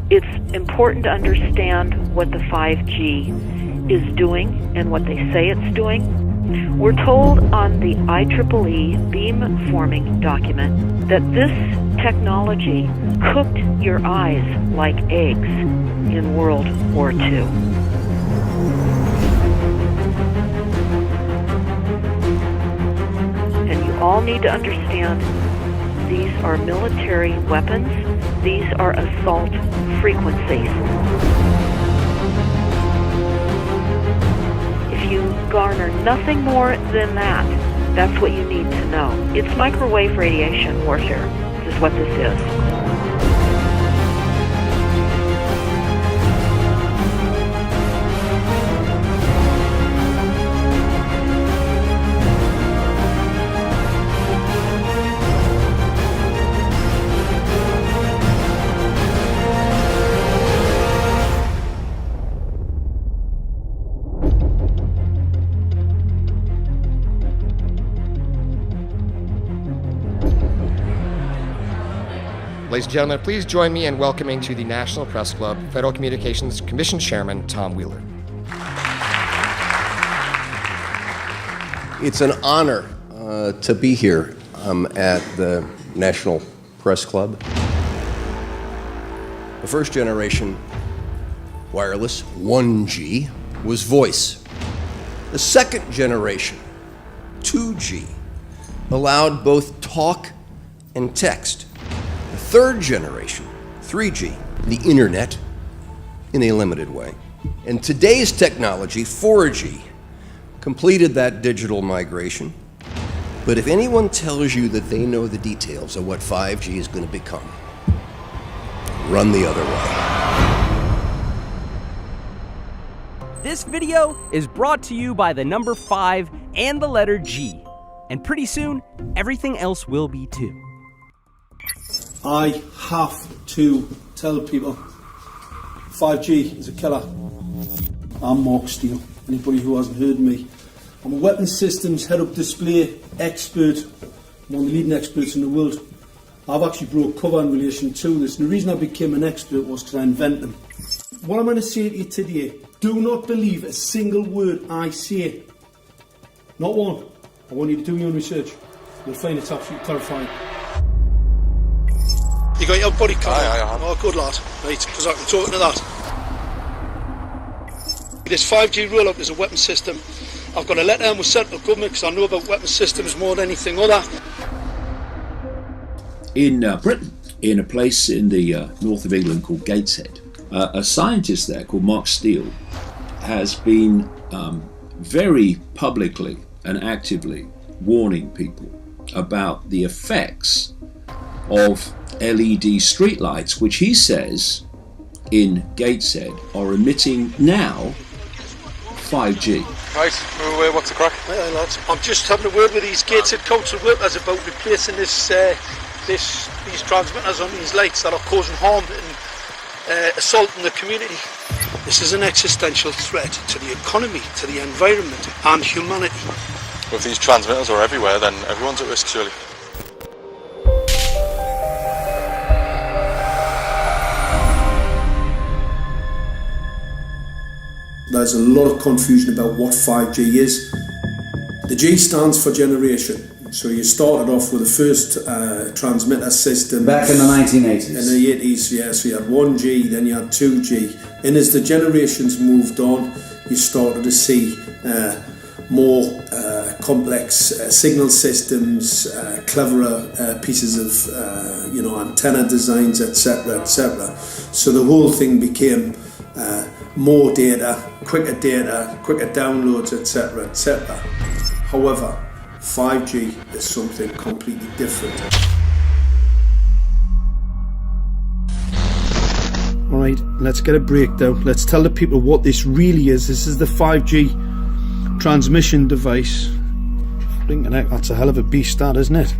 It's important to understand what the 5G is doing and what they say it's doing. We're told on the IEEE beamforming document that this technology cooked your eyes like eggs in World War II. And you all need to understand these are military weapons. These are assault frequencies. If you garner nothing more than that, that's what you need to know. It's microwave radiation warfare, is what this is. Ladies and gentlemen, please join me in welcoming to the National Press Club Federal Communications Commission Chairman Tom Wheeler. It's an honor to be here at the National Press Club. The first generation wireless, 1G, was voice. The second generation, 2G, allowed both talk and text. The third generation, 3G, the internet, in a limited way. And today's technology, 4G, completed that digital migration. But if anyone tells you that they know the details of what 5G is going to become, run the other way. This video is brought to you by the number 5 and the letter G. And pretty soon, everything else will be too. I have to tell people 5G is a killer. I'm Mark Steele. Anybody who hasn't heard me, I'm a weapons systems head-up display expert, one of the leading experts in the world. I've actually brought cover in relation to this, and the reason I became an expert was because I invented them. What I'm going to say to you today, do not believe a single word I say. Not one. I want you to do your own research. You'll find it's absolutely terrifying. You got your body card? Aye. Oh, good lad. Right, because I can talk to that. This 5G roll-up is a weapon system. I've got a letter in with central government because I know about weapon systems more than anything other. In Britain, in a place in the north of England called Gateshead, a scientist there called Mark Steele has been very publicly and actively warning people about the effects of LED streetlights, which he says in Gateshead are emitting now 5G. Right, what's the crack? Hey, lads. I'm just having a word with these Gateshead council workers about replacing these transmitters on these lights that are causing harm and assaulting the community. This is an existential threat to the economy, to the environment and humanity. If these transmitters are everywhere, then everyone's at risk, surely. There's a lot of confusion about what 5G is. The G stands for generation. So you started off with the first transmitter system. Back in the 1980s. In the 80s, yeah. So you had 1G, then you had 2G. And as the generations moved on, you started to see more complex signal systems, cleverer pieces of antenna designs, etc., etc. So the whole thing became more data, quicker downloads, etc., etc. However, 5G is something completely different. Alright, let's get a breakdown. Let's tell the people what this really is. This is the 5G transmission device. That's a hell of a beast, that, isn't it?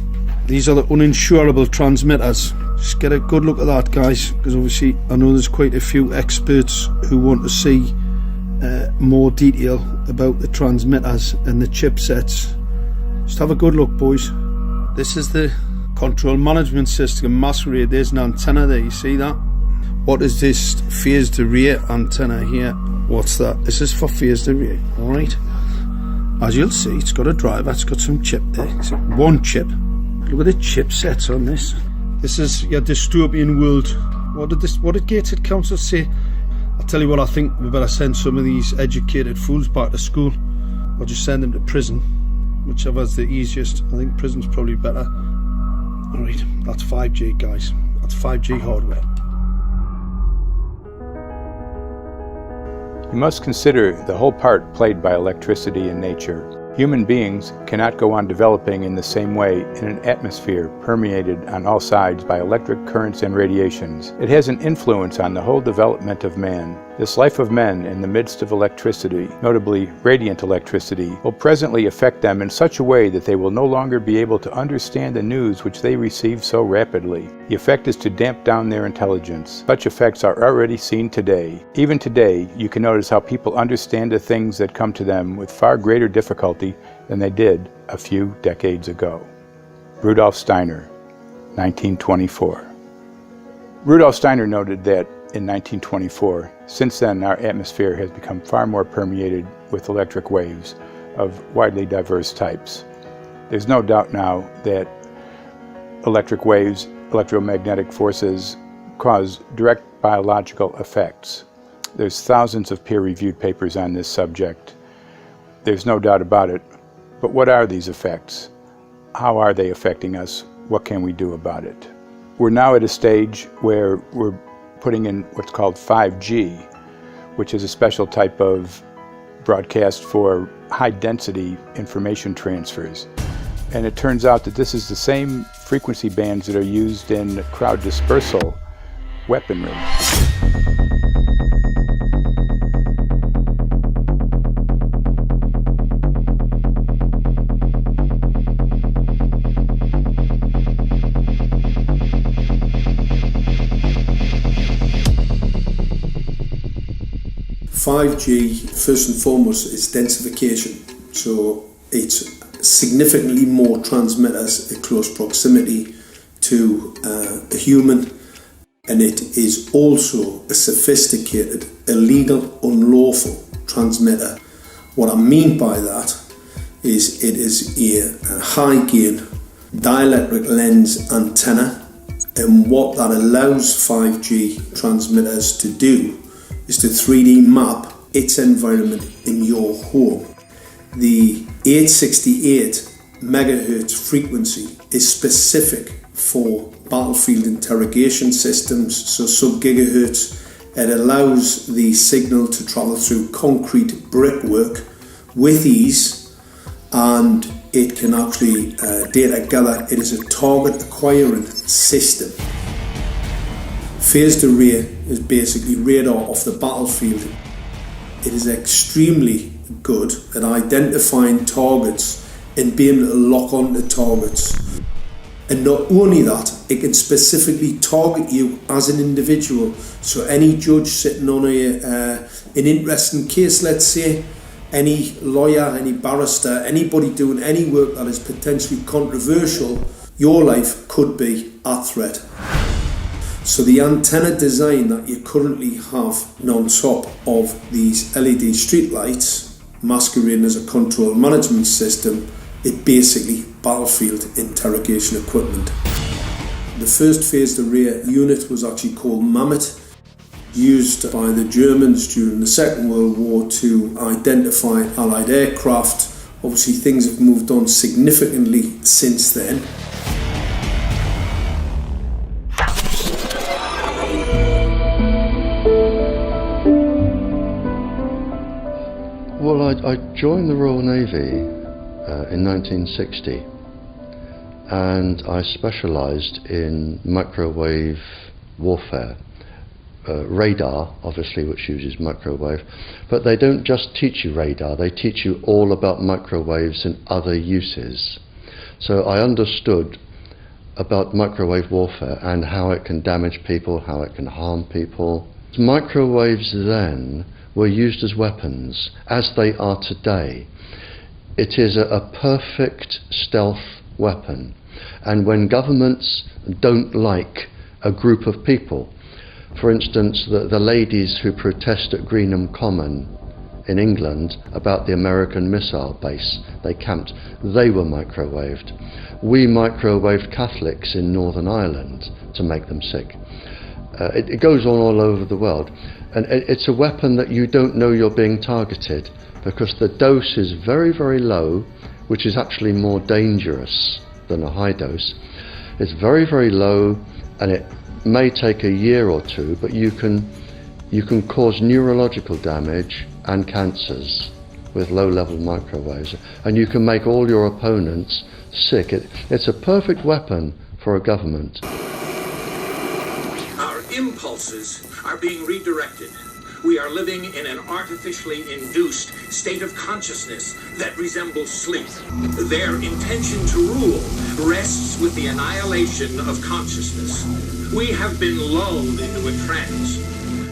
These are the uninsurable transmitters. Just get a good look at that, guys, because obviously I know there's quite a few experts who want to see more detail about the transmitters and the chipsets. Just have a good look, boys. This is the control management system masquerade. There's an antenna there, you see that? What is this phased array antenna here? What's that? This is for phased array, alright? As you'll see, it's got a driver, it's got some chip there. It's one chip. Look at the chipsets on this. This is your dystopian world. What did Gateshead Council say? I'll tell you what, I think we better send some of these educated fools back to school, or just send them to prison, whichever's the easiest. I think prison's probably better. Alright, that's 5G, guys. That's 5G hardware. You must consider the whole part played by electricity in nature. Human beings cannot go on developing in the same way in an atmosphere permeated on all sides by electric currents and radiations. It has an influence on the whole development of man. This life of men in the midst of electricity, notably radiant electricity, will presently affect them in such a way that they will no longer be able to understand the news which they receive so rapidly. The effect is to damp down their intelligence. Such effects are already seen today. Even today, you can notice how people understand the things that come to them with far greater difficulty than they did a few decades ago. Rudolf Steiner, 1924. Rudolf Steiner noted that in 1924, since then our atmosphere has become far more permeated with electric waves of widely diverse types. There's no doubt now that electric waves, electromagnetic forces, cause direct biological effects. There's thousands of peer-reviewed papers on this subject. There's no doubt about it. But what are these effects? How are they affecting us? What can we do about it? We're now at a stage where we're putting in what's called 5G, which is a special type of broadcast for high-density information transfers. And it turns out that this is the same frequency bands that are used in crowd dispersal weaponry. 5G, first and foremost, is densification. So it's significantly more transmitters in close proximity to a human, and it is also a sophisticated, illegal, unlawful transmitter. What I mean by that is it is a high gain dielectric lens antenna, and what that allows 5G transmitters to do is to 3D map its environment in your home. The 868 megahertz frequency is specific for battlefield interrogation systems, so sub-gigahertz. It allows the signal to travel through concrete brickwork with ease, and it can actually data gather. It is a target acquiring system. Phased array is basically radar off the battlefield. It is extremely good at identifying targets and being able to lock onto targets. And not only that, it can specifically target you as an individual. So any judge sitting on an interesting case, let's say, any lawyer, any barrister, anybody doing any work that is potentially controversial, your life could be at threat. So the antenna design that you currently have on top of these LED streetlights, masquerading as a control management system, is basically battlefield interrogation equipment. The first phased array unit was actually called Mammoth, used by the Germans during the Second World War to identify Allied aircraft. Obviously things have moved on significantly since then. Well, I joined the Royal Navy in 1960, and I specialised in microwave warfare. Radar, obviously, which uses microwave, but they don't just teach you radar, they teach you all about microwaves and other uses. So I understood about microwave warfare and how it can damage people, how it can harm people. Microwaves then were used as weapons, as they are today. It is a perfect stealth weapon, and when governments don't like a group of people, For instance, the ladies who protest at Greenham Common in England about the American missile base they camped, they were microwaved. We microwaved Catholics in Northern Ireland to make them sick. It goes on all over the world, and it's a weapon that you don't know you're being targeted, because the dose is very, very low, which is actually more dangerous than a high dose. It's very, very low, and it may take a year or two, but you can cause neurological damage and cancers with low-level microwaves, and you can make all your opponents sick. It's a perfect weapon for a government. Our impulses are being redirected. We are living in an artificially induced state of consciousness that resembles sleep. Their intention to rule rests with the annihilation of consciousness. We have been lulled into a trance.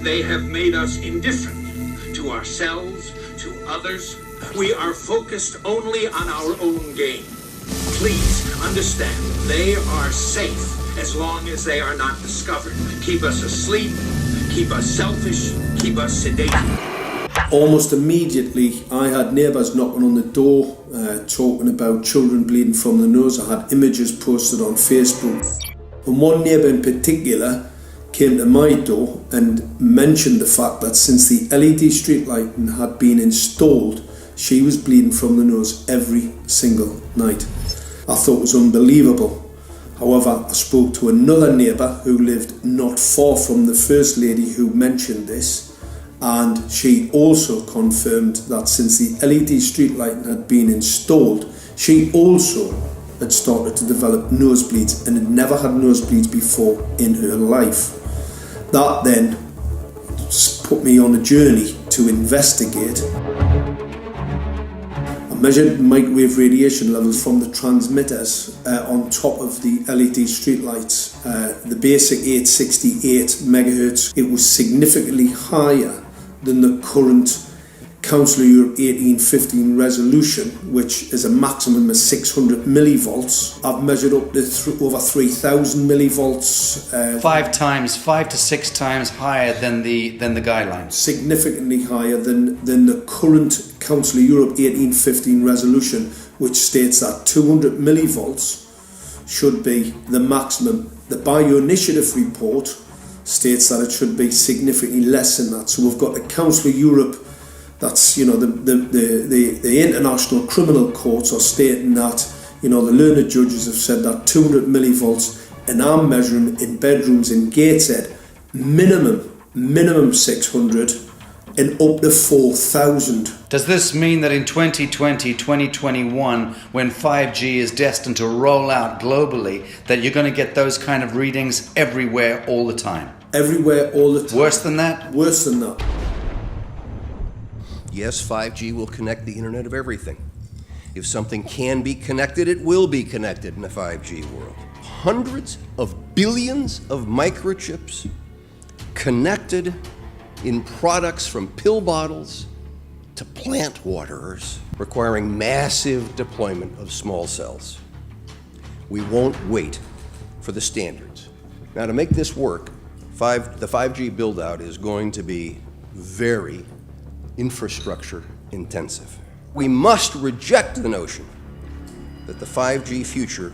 They have made us indifferent to ourselves, to others. We are focused only on our own gain. Please understand, they are safe as long as they are not discovered. Keep us asleep, keep us selfish, keep us sedated. Almost immediately, I had neighbours knocking on the door, talking about children bleeding from the nose. I had images posted on Facebook. And one neighbour in particular came to my door and mentioned the fact that since the LED street lighting had been installed, she was bleeding from the nose every single night. I thought it was unbelievable. However, I spoke to another neighbour who lived not far from the first lady who mentioned this, and she also confirmed that since the LED street lighting had been installed, she also had started to develop nosebleeds and had never had nosebleeds before in her life. That then put me on a journey to investigate. I measured microwave radiation levels from the transmitters on top of the LED streetlights. The basic 868 megahertz, it was significantly higher than the current Council of Europe 1815 resolution, which is a maximum of 600 millivolts. I've measured up to over 3,000 millivolts. 5 to 6 times higher than the guidelines. Significantly higher than the current Council of Europe 1815 resolution, which states that 200 millivolts should be the maximum. The Bioinitiative report states that it should be significantly less than that. So we've got the Council of Europe, that's, you know, the international criminal courts are stating that, you know, the learned judges have said that 200 millivolts, and I'm measuring in bedrooms in Gateshead, minimum 600 and up to 4,000. Does this mean that in 2020, 2021, when 5G is destined to roll out globally, that you're going to get those kind of readings everywhere all the time? Everywhere all the time. Worse than that? Worse than that. Yes, 5G will connect the Internet of everything. If something can be connected, it will be connected in a 5G world. Hundreds of billions of microchips connected in products from pill bottles to plant waterers, requiring massive deployment of small cells. We won't wait for the standards. Now, to make this work, the 5G build-out is going to be very infrastructure intensive. We must reject the notion that the 5G future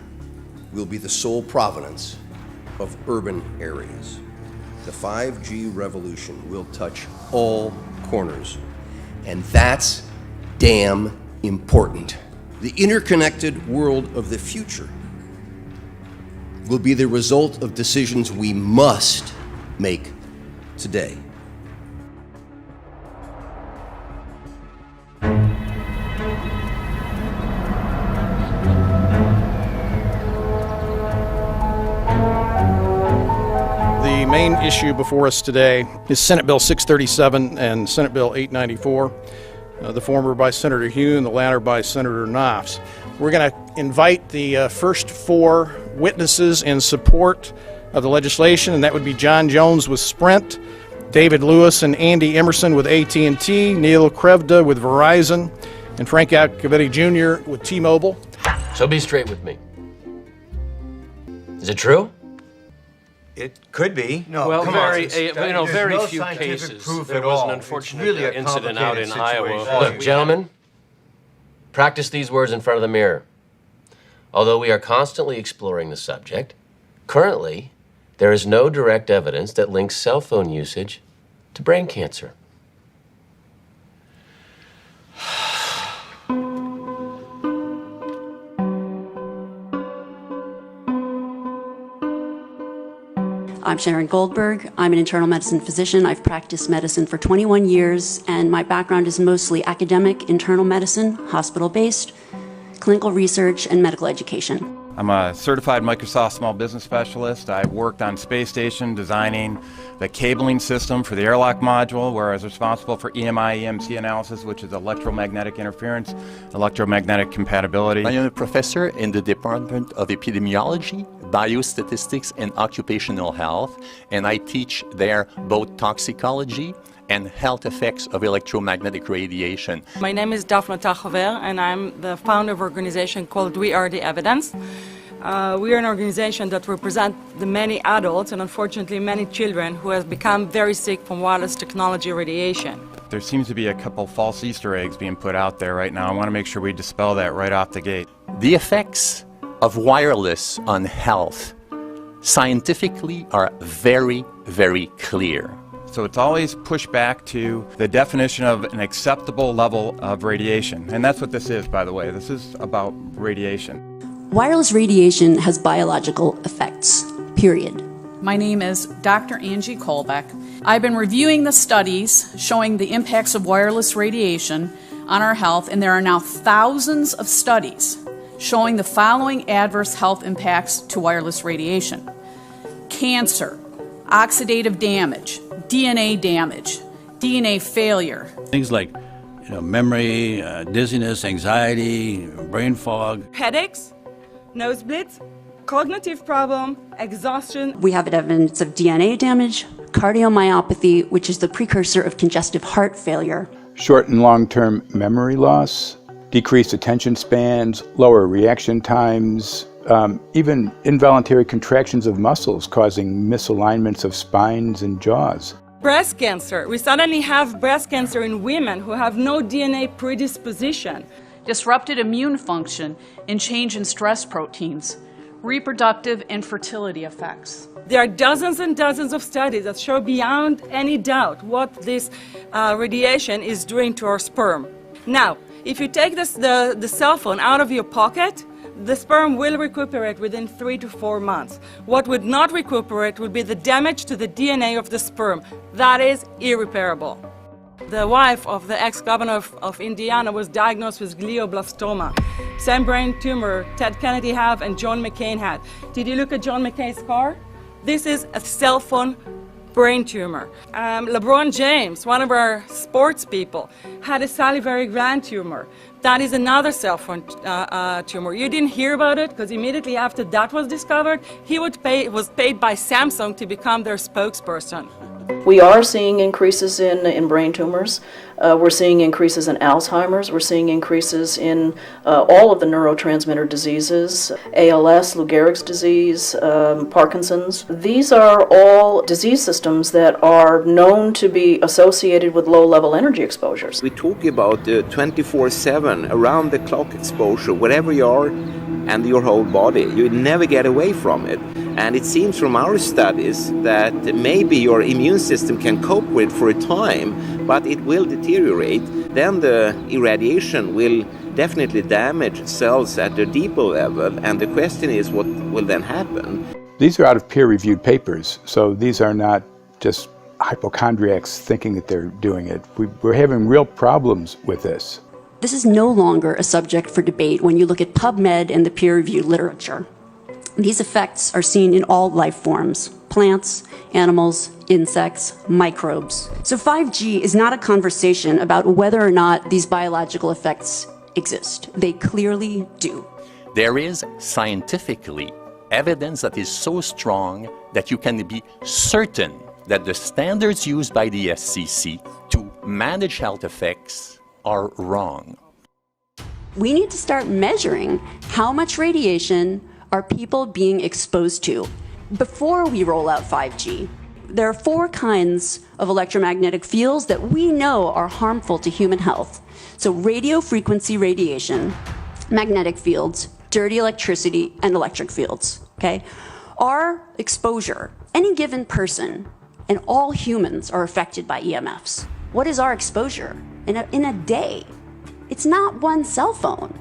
will be the sole provenance of urban areas. The 5G revolution will touch all corners, and that's damn important. The interconnected world of the future will be the result of decisions we must make today. The main issue before us today is Senate Bill 637 and Senate Bill 894, the former by Senator Hugh and the latter by Senator Knopf. We're going to invite the first four witnesses in support of the legislation, and that would be John Jones with Sprint, David Lewis and Andy Emerson with AT&T, Neil Krevda with Verizon, and Frank Iacovetti Jr. with T-Mobile. So be straight with me. Is it true? It could be. No, well, very few cases. There was an unfortunate incident out in Iowa. Look, gentlemen, practice these words in front of the mirror. Although we are constantly exploring the subject, currently, there is no direct evidence that links cell phone usage to brain cancer. I'm Sharon Goldberg. I'm an internal medicine physician. I've practiced medicine for 21 years, and my background is mostly academic, internal medicine, hospital-based, clinical research, and medical education. I'm a certified Microsoft small business specialist. I worked on space station designing the cabling system for the airlock module, where I was responsible for EMI, EMC analysis, which is electromagnetic interference, electromagnetic compatibility. I am a professor in the Department of Epidemiology, Biostatistics, and Occupational Health, and I teach there both toxicology and health effects of electromagnetic radiation. My name is Daphne Tachover, and I'm the founder of an organization called We Are the Evidence. We are an organization that represents the many adults and unfortunately many children who have become very sick from wireless technology radiation. There seems to be a couple false Easter eggs being put out there right now. I want to make sure we dispel that right off the gate. The effects of wireless on health scientifically are very, very clear. So it's always pushed back to the definition of an acceptable level of radiation. And that's what this is, by the way. This is about radiation. Wireless radiation has biological effects, period. My name is Dr. Angie Kolbeck. I've been reviewing the studies showing the impacts of wireless radiation on our health, and there are now thousands of studies showing the following adverse health impacts to wireless radiation: cancer, oxidative damage, DNA damage, DNA failure. Things like memory, dizziness, anxiety, brain fog. Headaches, nosebleeds, cognitive problem, exhaustion. We have evidence of DNA damage, cardiomyopathy, which is the precursor of congestive heart failure. Short and long-term memory loss, decreased attention spans, lower reaction times, even involuntary contractions of muscles causing misalignments of spines and jaws. Breast cancer. We suddenly have breast cancer in women who have no DNA predisposition. Disrupted immune function and change in stress proteins, reproductive and fertility effects. There are dozens and dozens of studies that show beyond any doubt what this radiation is doing to our sperm. Now, if you take the cell phone out of your pocket, the sperm will recuperate within 3 to 4 months. What would not recuperate would be the damage to the DNA of the sperm. That is irreparable. The wife of the ex-governor of Indiana was diagnosed with glioblastoma. Same brain tumor Ted Kennedy had and John McCain had. Did you look at John McCain's car? This is a cell phone brain tumor. LeBron James, one of our sports people, had a salivary gland tumor. That is another cell phone tumor. You didn't hear about it because immediately after that was discovered, he was paid by Samsung to become their spokesperson. We are seeing increases in brain tumors. We're seeing increases in Alzheimer's. We're seeing increases in all of the neurotransmitter diseases, ALS, Lou Gehrig's disease, Parkinson's. These are all disease systems that are known to be associated with low-level energy exposures. We talk about 24/7, around-the-clock exposure, wherever you are and your whole body. You never get away from it. And it seems from our studies that maybe your immune system can cope with for a time, but it will deteriorate. Then the irradiation will definitely damage cells at a deeper level, and the question is what will then happen? These are out of peer-reviewed papers, so these are not just hypochondriacs thinking that they're doing it. We're having real problems with this. This is no longer a subject for debate when you look at PubMed and the peer-reviewed literature. These effects are seen in all life forms: plants, animals, insects, microbes. So 5G is not a conversation about whether or not these biological effects exist. They clearly do. There is scientifically evidence that is so strong that you can be certain that the standards used by the FCC to manage health effects are wrong. We need to start measuring how much radiation are people being exposed to. before we roll out 5G, there are 4 kinds of electromagnetic fields that we know are harmful to human health. So radio frequency radiation, magnetic fields, dirty electricity, and electric fields, okay? Our exposure, any given person, and all humans are affected by EMFs. What is our exposure in a day? It's not one cell phone.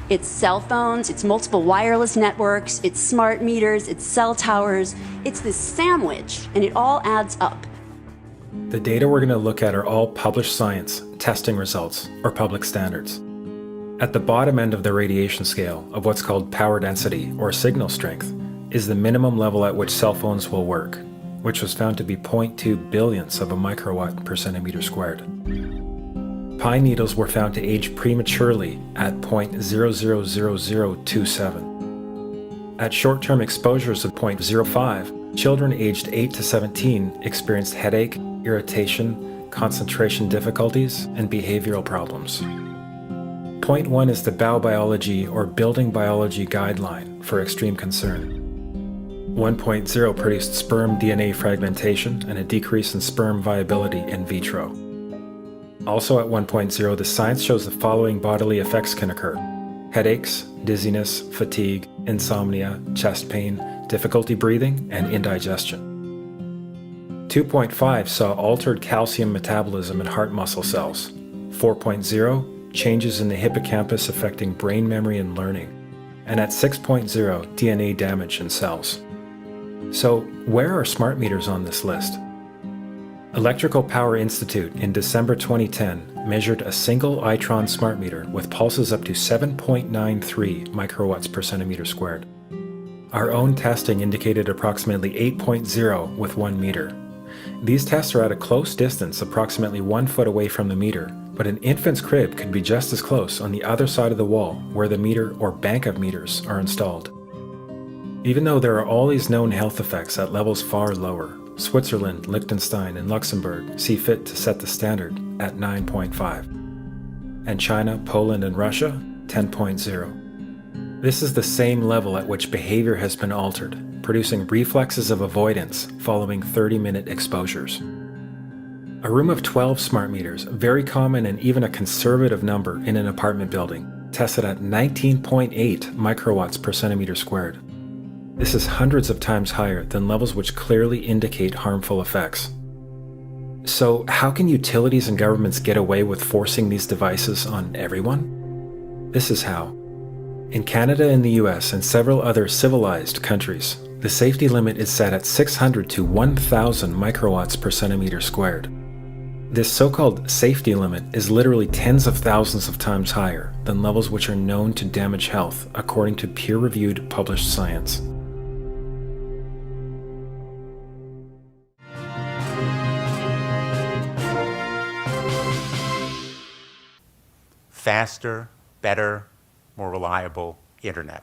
It's cell phones, it's multiple wireless networks, it's smart meters, it's cell towers. It's this sandwich, and it all adds up. The data we're going to look at are all published science, testing results, or public standards. At the bottom end of the radiation scale of what's called power density or signal strength is the minimum level at which cell phones will work, which was found to be 0.2 billionths of a microwatt per centimeter squared. Pine needles were found to age prematurely at 0.000027. At short-term exposures of 0.05, children aged 8 to 17 experienced headache, irritation, concentration difficulties, and behavioral problems. 0.1 is the biobiology or building biology guideline for extreme concern. 1.0 produced sperm DNA fragmentation and a decrease in sperm viability in vitro. Also at 1.0, the science shows the following bodily effects can occur: headaches, dizziness, fatigue, insomnia, chest pain, difficulty breathing, and indigestion. 2.5 saw altered calcium metabolism in heart muscle cells. 4.0, changes in the hippocampus affecting brain memory and learning. And at 6.0, DNA damage in cells. So, where are smart meters on this list? Electrical Power Institute in December 2010 measured a single Itron smart meter with pulses up to 7.93 microwatts per centimeter squared. Our own testing indicated approximately 8.0 with 1 meter. These tests are at a close distance, approximately 1 foot away from the meter, but an infant's crib could be just as close on the other side of the wall where the meter or bank of meters are installed. Even though there are all these known health effects at levels far lower, Switzerland, Liechtenstein, and Luxembourg see fit to set the standard at 9.5. And China, Poland, and Russia, 10.0. This is the same level at which behavior has been altered, producing reflexes of avoidance following 30-minute exposures. A room of 12 smart meters, very common and even a conservative number in an apartment building, tested at 19.8 microwatts per centimeter squared. This is hundreds of times higher than levels which clearly indicate harmful effects. So, how can utilities and governments get away with forcing these devices on everyone? This is how. In Canada and the US and several other civilized countries, the safety limit is set at 600 to 1,000 microwatts per centimeter squared. This so-called safety limit is literally tens of thousands of times higher than levels which are known to damage health according to peer-reviewed published science. Faster, better, more reliable internet.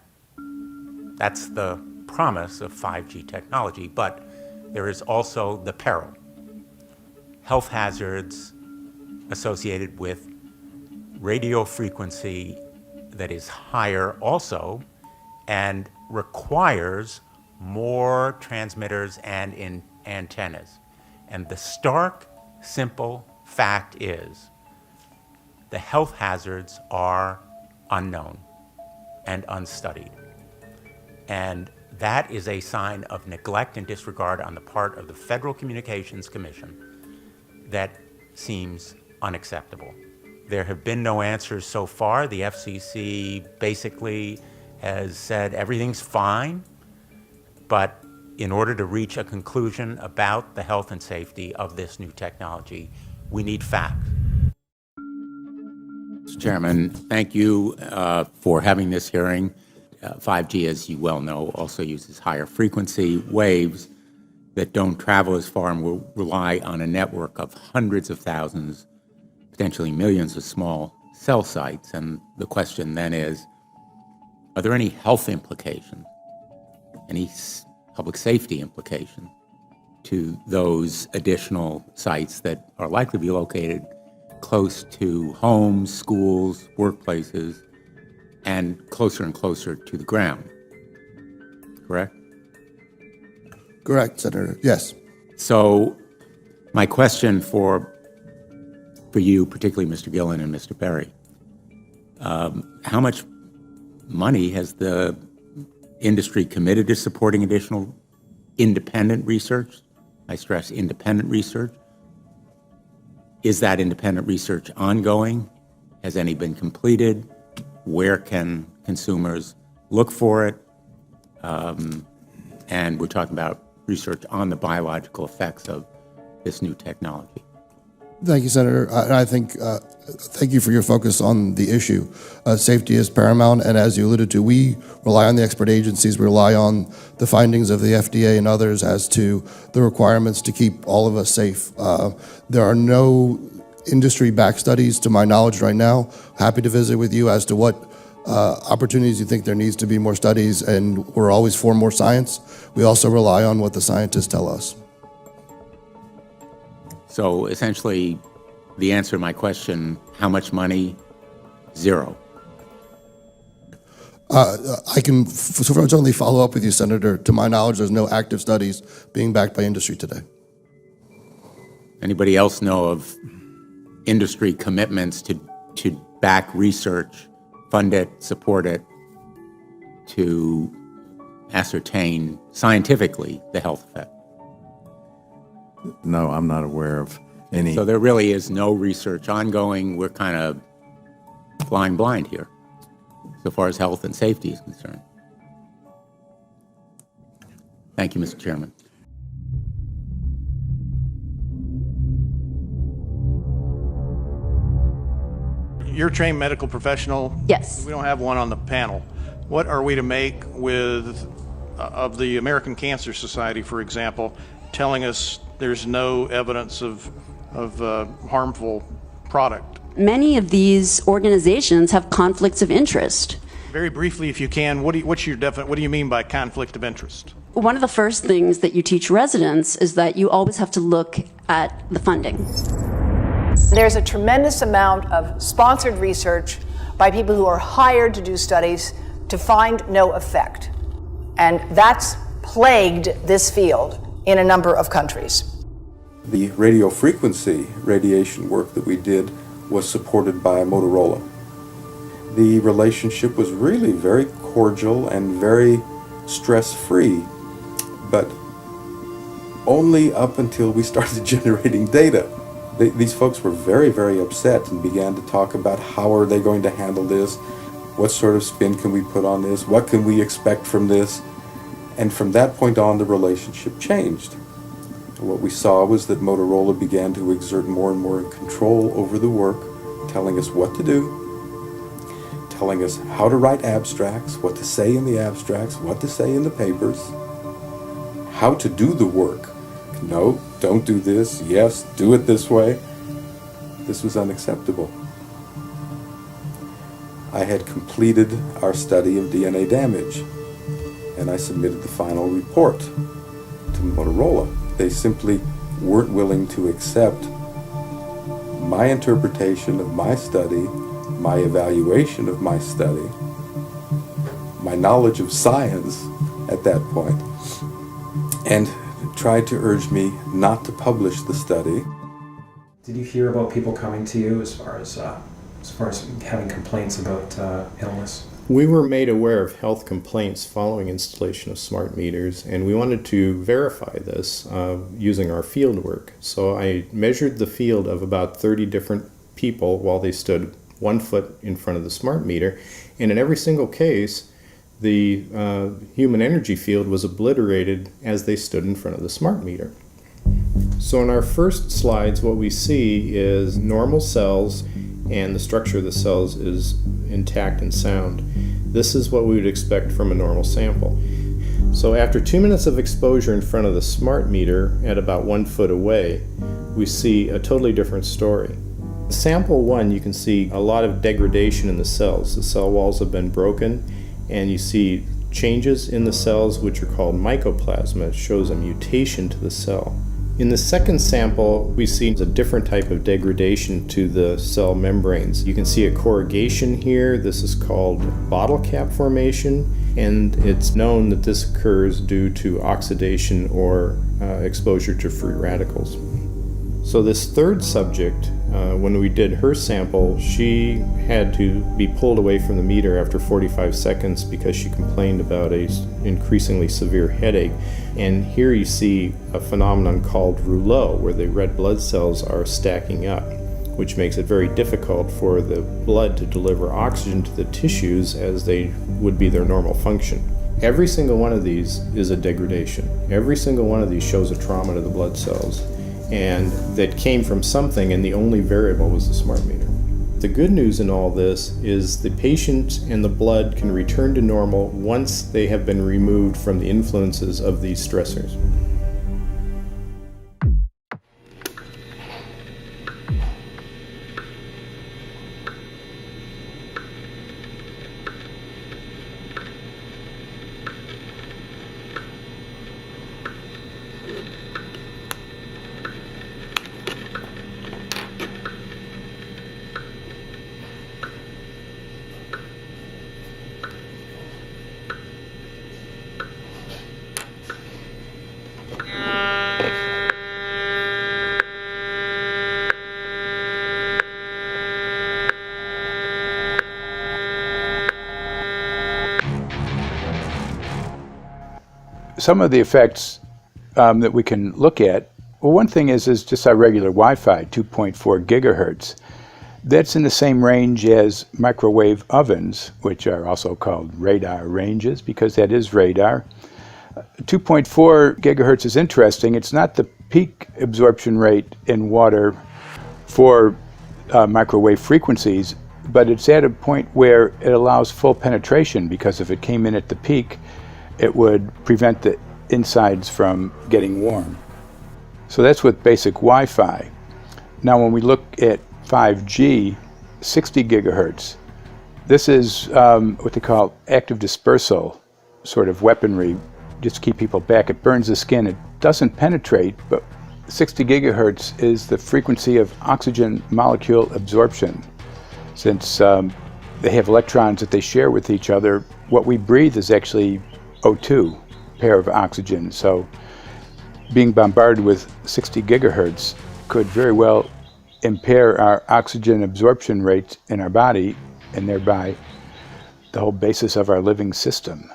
That's the promise of 5G technology, but there is also the peril. Health hazards associated with radio frequency that is higher also and requires more transmitters and antennas. And the stark, simple fact is the health hazards are unknown and unstudied. And that is a sign of neglect and disregard on the part of the Federal Communications Commission that seems unacceptable. There have been no answers so far. The FCC basically has said everything's fine, but in order to reach a conclusion about the health and safety of this new technology, we need facts. Mr. Chairman, thank you for having this hearing. 5G, as you well know, also uses higher frequency waves that don't travel as far and will rely on a network of hundreds of thousands, potentially millions of small cell sites. And the question then is, are there any health implications, any public safety implications to those additional sites that are likely to be located close to homes, schools, workplaces, and closer to the ground, correct? Correct, Senator. Yes. So my question for you, particularly Mr. Gillen and Mr. Perry, how much money has the industry committed to supporting additional independent research? I stress independent research. Is that independent research ongoing? Has any been completed? Where can consumers look for it? And we're talking about research on the biological effects of this new technology. Thank you, Senator. I think, thank you for your focus on the issue. Safety is paramount, and as you alluded to, we rely on the expert agencies, we rely on the findings of the FDA and others as to the requirements to keep all of us safe. There are no industry-backed studies, to my knowledge right now. Happy to visit with you as to what opportunities you think there needs to be more studies, and we're always for more science. We also rely on what the scientists tell us. So essentially, the answer to my question, how much money? Zero. I can certainly follow up with you, Senator. To my knowledge, there's no active studies being backed by industry today. Anybody else know of industry commitments to back research, fund it, support it, to ascertain scientifically the health effect? No, I'm not aware of any. So there really is no research ongoing. We're kind of flying blind here, so far as health and safety is concerned. Thank you, Mr. Chairman. You're a trained medical professional. Yes. We don't have one on the panel. What are we to make with of the American Cancer Society, for example, telling us there's no evidence of harmful product? Many of these organizations have conflicts of interest. Very briefly, if you can, what do you mean by conflict of interest? One of the first things that you teach residents is that you always have to look at the funding. There's a tremendous amount of sponsored research by people who are hired to do studies to find no effect. And that's plagued this field in a number of countries. The radio frequency radiation work that we did was supported by Motorola. The relationship was really very cordial and very stress-free, but only up until we started generating data. These folks were very, very upset and began to talk about how are they going to handle this, what sort of spin can we put on this, what can we expect from this, and from that point on the relationship changed. What we saw was that Motorola began to exert more and more control over the work, telling us what to do, telling us how to write abstracts, what to say in the abstracts, what to say in the papers, how to do the work. No, don't do this. Yes, do it this way. This was unacceptable. I had completed our study of DNA damage, and I submitted the final report to Motorola. They simply weren't willing to accept my interpretation of my study, my evaluation of my study, my knowledge of science at that point, and tried to urge me not to publish the study. Did you hear about people coming to you as far as having complaints about illness? We were made aware of health complaints following installation of smart meters, and we wanted to verify this using our field work. So I measured the field of about 30 different people while they stood 1 foot in front of the smart meter, and in every single case, the human energy field was obliterated as they stood in front of the smart meter. So in our first slides, what we see is normal cells, and the structure of the cells is intact and sound. This is what we would expect from a normal sample. So after 2 minutes of exposure in front of the smart meter at about 1 foot away, we see a totally different story. Sample 1, you can see a lot of degradation in the cells. The cell walls have been broken, and you see changes in the cells which are called mycoplasma. It shows a mutation to the cell. In the second sample, we see a different type of degradation to the cell membranes. You can see a corrugation here. This is called bottle cap formation. and it's known that this occurs due to oxidation or exposure to free radicals. So this third subject, when we did her sample, she had to be pulled away from the meter after 45 seconds because she complained about an increasingly severe headache. And here you see a phenomenon called rouleau, where the red blood cells are stacking up, which makes it very difficult for the blood to deliver oxygen to the tissues as they would be their normal function. Every single one of these is a degradation. Every single one of these shows a trauma to the blood cells, and that came from something, and the only variable was the smart meter. The good news in all this is the patient and the blood can return to normal once they have been removed from the influences of these stressors. Some of the effects that we can look at, well, one thing is just our regular Wi-Fi, 2.4 gigahertz. That's in the same range as microwave ovens, which are also called radar ranges, because that is radar. 2.4 gigahertz is interesting. It's not the peak absorption rate in water for microwave frequencies, but it's at a point where it allows full penetration, because if it came in at the peak, it would prevent the insides from getting warm. So that's with basic Wi-Fi. Now when we look at 5G, 60 gigahertz, this is what they call active dispersal sort of weaponry, just to keep people back. It burns the skin. It doesn't penetrate, but 60 gigahertz is the frequency of oxygen molecule absorption. Since they have electrons that they share with each other, what we breathe is actually O2, pair of oxygen. So being bombarded with 60 gigahertz could very well impair our oxygen absorption rate in our body, and thereby the whole basis of our living system.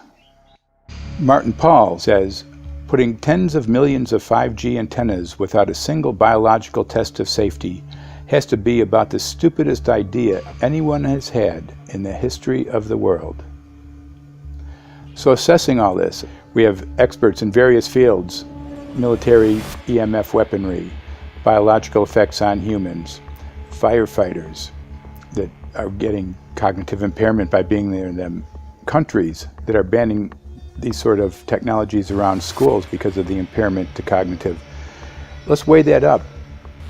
Martin Pall says, putting tens of millions of 5G antennas without a single biological test of safety has to be about the stupidest idea anyone has had in the history of the world. So assessing all this, we have experts in various fields: military EMF weaponry, biological effects on humans, firefighters that are getting cognitive impairment by being there in them, countries that are banning these sort of technologies around schools because of the impairment to cognitive. Let's weigh that up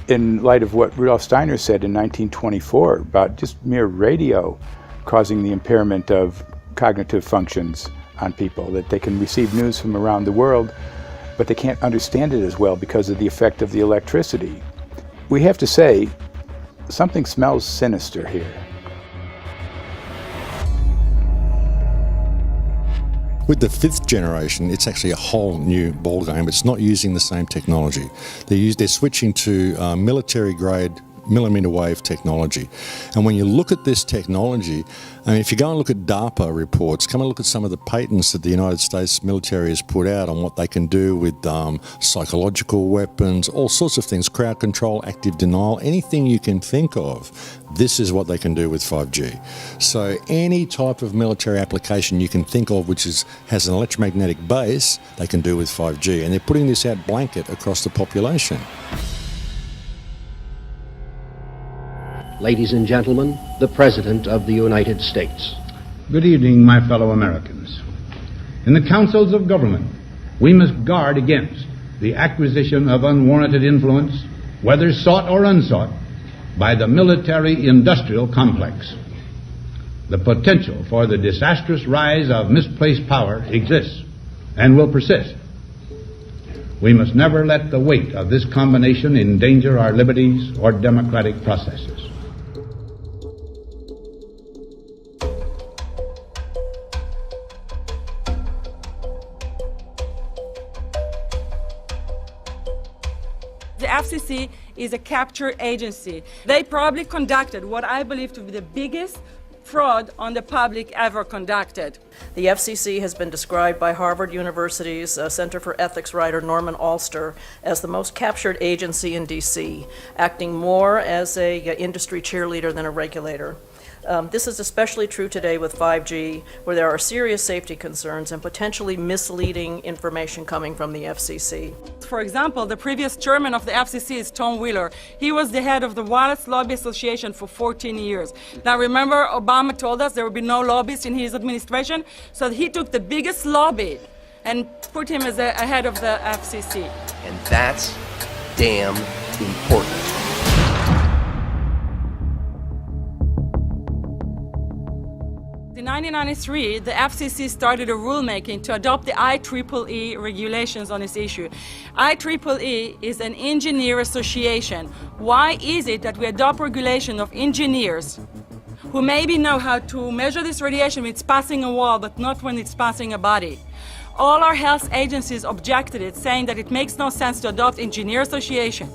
in light of what Rudolf Steiner said in 1924 about just mere radio causing the impairment of cognitive functions on people, that they can receive news from around the world, but they can't understand it as well because of the effect of the electricity. We have to say, something smells sinister here. With the 5th generation, it's actually a whole new ballgame. It's not using the same technology. They're switching to military-grade millimeter wave technology. And when you look at this technology, I mean, if you go and look at DARPA reports, come and look at some of the patents that the United States military has put out on what they can do with psychological weapons, all sorts of things, crowd control, active denial, anything you can think of, this is what they can do with 5G. So any type of military application you can think of which has an electromagnetic base, they can do with 5G. And they're putting this out blanket across the population. Ladies and gentlemen, the President of the United States. Good evening, my fellow Americans. In the councils of government, we must guard against the acquisition of unwarranted influence, whether sought or unsought, by the military-industrial complex. The potential for the disastrous rise of misplaced power exists and will persist. We must never let the weight of this combination endanger our liberties or democratic processes. The FCC is a capture agency. They probably conducted what I believe to be the biggest fraud on the public ever conducted. The FCC has been described by Harvard University's Center for Ethics writer Norman Alster as the most captured agency in D.C., acting more as an industry cheerleader than a regulator. This is especially true today with 5G, where there are serious safety concerns and potentially misleading information coming from the FCC. For example, the previous chairman of the FCC is Tom Wheeler. He was the head of the Wireless Lobby Association for 14 years. Now remember, Obama told us there would be no lobbyists in his administration, so he took the biggest lobby and put him as a head of the FCC. And that's damn important. In 1993, the FCC started a rulemaking to adopt the IEEE regulations on this issue. IEEE is an engineer association. Why is it that we adopt regulation of engineers who maybe know how to measure this radiation when it's passing a wall, but not when it's passing a body? All our health agencies objected it, saying that it makes no sense to adopt engineer association,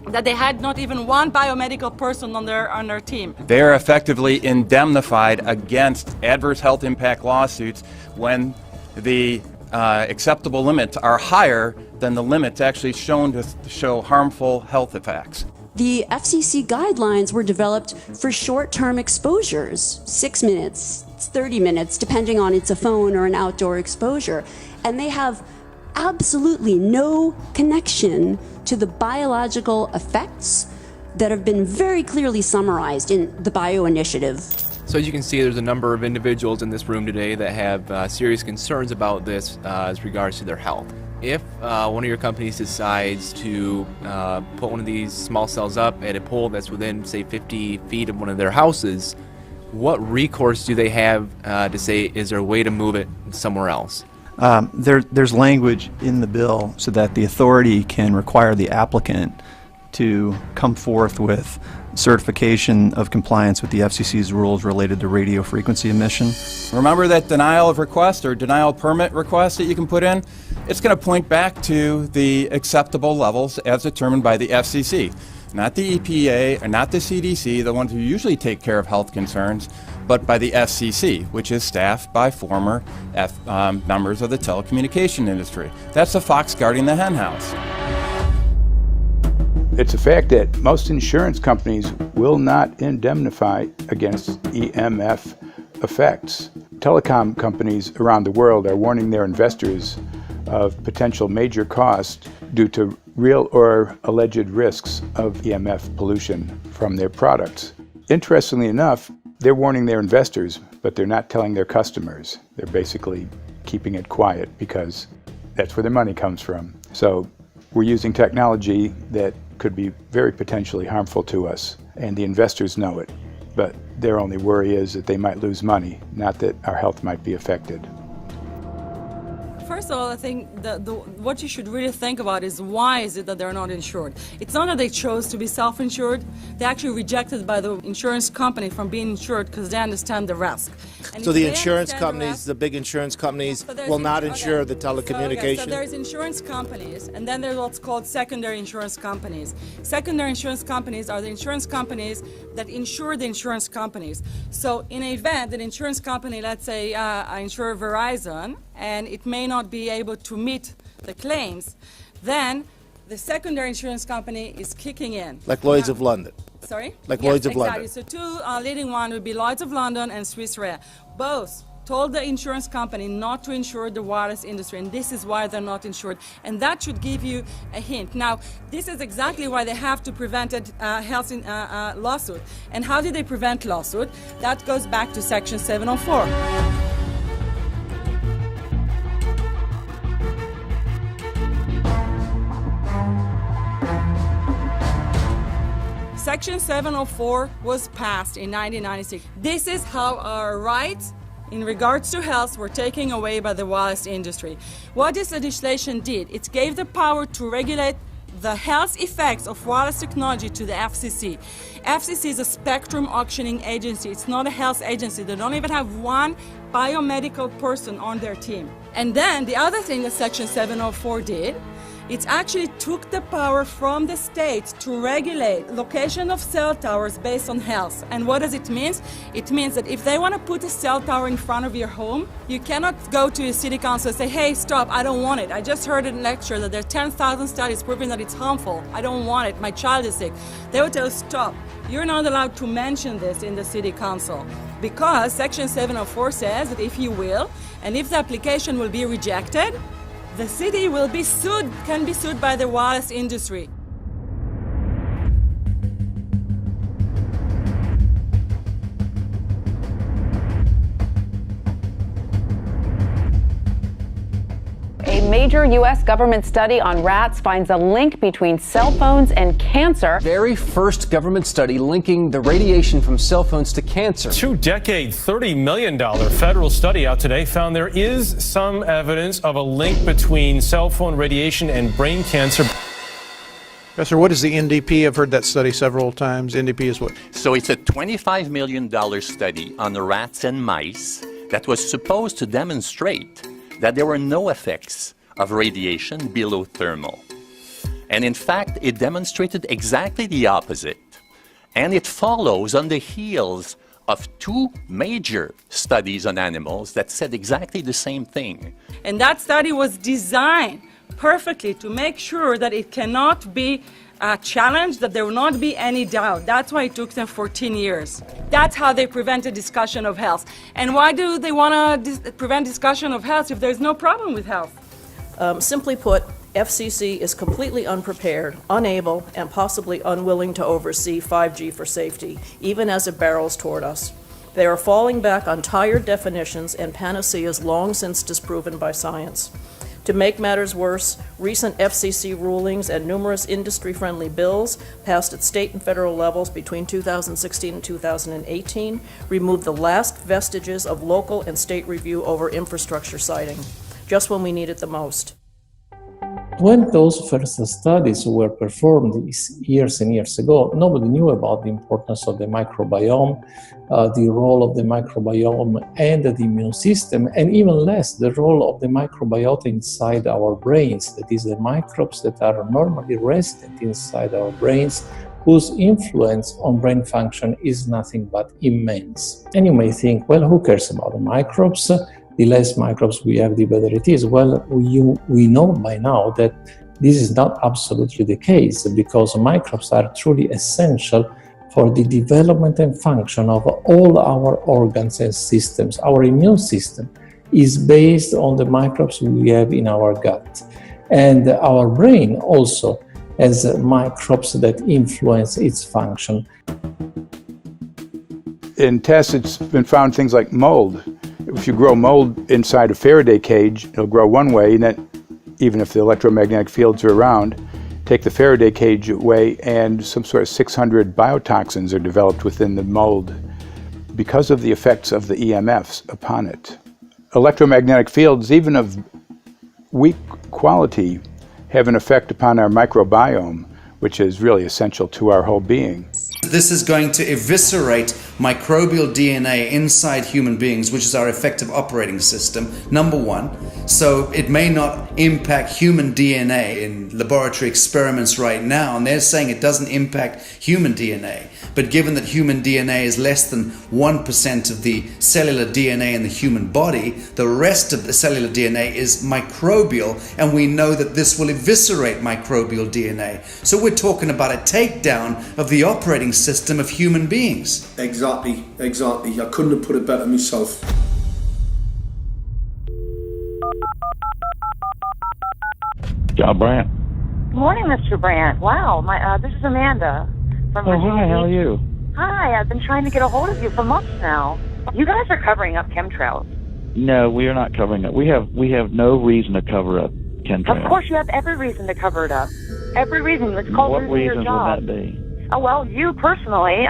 that they had not even one biomedical person on their team. They are effectively indemnified against adverse health impact lawsuits when the acceptable limits are higher than the limits actually shown to show harmful health effects. The FCC guidelines were developed for short-term exposures, 6 minutes, 30 minutes, depending on it's a phone or an outdoor exposure. And they have absolutely no connection to the biological effects that have been very clearly summarized in the Bio Initiative. So as you can see, there's a number of individuals in this room today that have serious concerns about this as regards to their health. If one of your companies decides to put one of these small cells up at a pole that's within, say, 50 feet of one of their houses, what recourse do they have to say, is there a way to move it somewhere else? There's language in the bill so that the authority can require the applicant to come forth with certification of compliance with the FCC's rules related to radio frequency emission. Remember that denial of request or denial permit request that you can put in? It's going to point back to the acceptable levels as determined by the FCC. Not the EPA or not the CDC, the ones who usually take care of health concerns, but by the FCC, which is staffed by former members of the telecommunication industry. That's the fox guarding the hen house. It's a fact that most insurance companies will not indemnify against EMF effects. Telecom companies around the world are warning their investors of potential major costs due to real or alleged risks of EMF pollution from their products. Interestingly enough, they're warning their investors, but they're not telling their customers. They're basically keeping it quiet because that's where their money comes from. So we're using technology that could be very potentially harmful to us, and the investors know it. But their only worry is that they might lose money, not that our health might be affected. First of all, I think what you should really think about is why is it that they're not insured? It's not that they chose to be self-insured. They actually rejected by the insurance company from being insured because they understand the risk. And so the insurance companies, the big insurance companies, will not insure the telecommunication? So there's insurance companies, and then there's what's called secondary insurance companies. Secondary insurance companies are the insurance companies that insure the insurance companies. So in an event, an insurance company, let's say I insure Verizon, and it may not be able to meet the claims, then the secondary insurance company is kicking in. Like Lloyd's of London? Sorry? Like yes, Lloyd's of exactly. London? So two leading ones would be Lloyd's of London and Swiss Re. Both told the insurance company not to insure the wireless industry, and this is why they're not insured. And that should give you a hint. Now, this is exactly why they have to prevent a health lawsuit. And how do they prevent lawsuit? That goes back to Section 704. Section 704 was passed in 1996. This is how our rights in regards to health were taken away by the wireless industry. What this legislation did, it gave the power to regulate the health effects of wireless technology to the FCC. FCC is a spectrum auctioning agency. It's not a health agency. They don't even have one biomedical person on their team. And then the other thing that Section 704 did, It actually took the power from the states to regulate location of cell towers based on health. And what does it mean? It means that if they want to put a cell tower in front of your home, you cannot go to your city council and say, hey, stop, I don't want it. I just heard in a lecture that there are 10,000 studies proving that it's harmful. I don't want it. My child is sick. They will tell you, stop. You're not allowed to mention this in the city council because Section 704 says that if you will, and if the application will be rejected, the city will be sued, can be sued by the wireless industry. A major U.S. government study on rats finds a link between cell phones and cancer. Very first government study linking the radiation from cell phones to cancer. Two-decade, $30 million federal study out today found there is some evidence of a link between cell phone radiation and brain cancer. Professor, what is the NDP? I've heard that study several times. NDP is what? So it's a $25 million study on rats and mice that was supposed to demonstrate that there were no effects of radiation below thermal. And in fact, it demonstrated exactly the opposite. And it follows on the heels of two major studies on animals that said exactly the same thing. And that study was designed perfectly to make sure that it cannot be challenged, that there will not be any doubt. That's why it took them 14 years. That's how they prevented discussion of health. And why do they want to prevent discussion of health if there's no problem with health? Simply put, FCC is completely unprepared, unable, and possibly unwilling to oversee 5G for safety, even as it barrels toward us. They are falling back on tired definitions and panaceas long since disproven by science. To make matters worse, recent FCC rulings and numerous industry-friendly bills passed at state and federal levels between 2016 and 2018 removed the last vestiges of local and state review over infrastructure siting, just when we need it the most. When those first studies were performed years and years ago, nobody knew about the importance of the microbiome, the role of the microbiome and the immune system, and even less the role of the microbiota inside our brains, that is, the microbes that are normally resident inside our brains, whose influence on brain function is nothing but immense. And you may think, well, who cares about the microbes? The less microbes we have, the better it is. Well, we know by now that this is not absolutely the case, because microbes are truly essential for the development and function of all our organs and systems. Our immune system is based on the microbes we have in our gut. And our brain also has microbes that influence its function. In tests, it's been found things like mold. If you grow mold inside a Faraday cage, it'll grow one way, and then even if the electromagnetic fields are around, take the Faraday cage away and some sort of 600 biotoxins are developed within the mold because of the effects of the EMFs upon it. Electromagnetic fields, even of weak quality, have an effect upon our microbiome, which is really essential to our whole being. This is going to eviscerate microbial DNA inside human beings, which is our effective operating system, number one. So it may not impact human DNA in laboratory experiments right now, and they're saying it doesn't impact human DNA. But given that human DNA is less than 1% of the cellular DNA in the human body, the rest of the cellular DNA is microbial, and we know that this will eviscerate microbial DNA. So we're talking about a takedown of the operating system of human beings. Exactly. I couldn't have put it better myself. John Brandt. Good morning, Mr. Brandt. Wow, this is Amanda from Virginia. Hi, how are you? Hi, I've been trying to get a hold of you for months now. You guys are covering up chemtrails. No, we are not covering it. We have no reason to cover up chemtrails. Of course, you have every reason to cover it up. Every reason. It's called What losing your reasons job. would that be? Oh, well, you personally,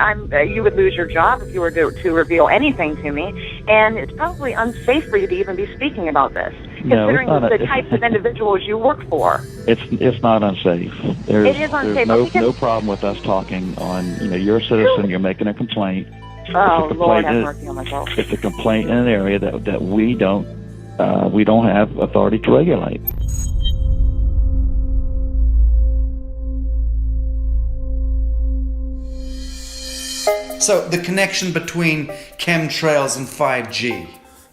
you would lose your job if you were to reveal anything to me, and it's probably unsafe for you to even be speaking about this, No, considering it's not the types of individuals you work for. It's not unsafe. It is unsafe. There's no problem with us talking on. You're a citizen. You're making a complaint. Oh, It's a Lord, complaint have mercy on myself. It's a complaint in an area that we don't have authority to regulate. So the connection between chemtrails and 5G.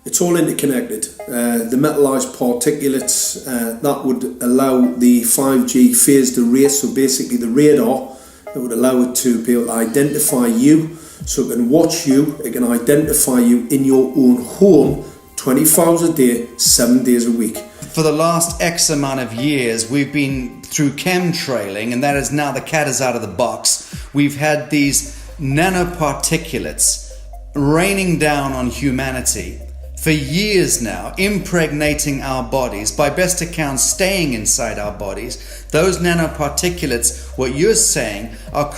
It's all interconnected. The metallized particulates that would allow the 5G phased array, so basically the radar that would allow it to be able to identify you, so it can watch you, it can identify you in your own home 24 hours a day, 7 days a week. For the last X amount of years, we've been through chemtrailing, and that is now the cat is out of the box. We've had these nanoparticulates raining down on humanity for years now, impregnating our bodies, by best accounts staying inside our bodies. Those nanoparticulates, what you're saying, are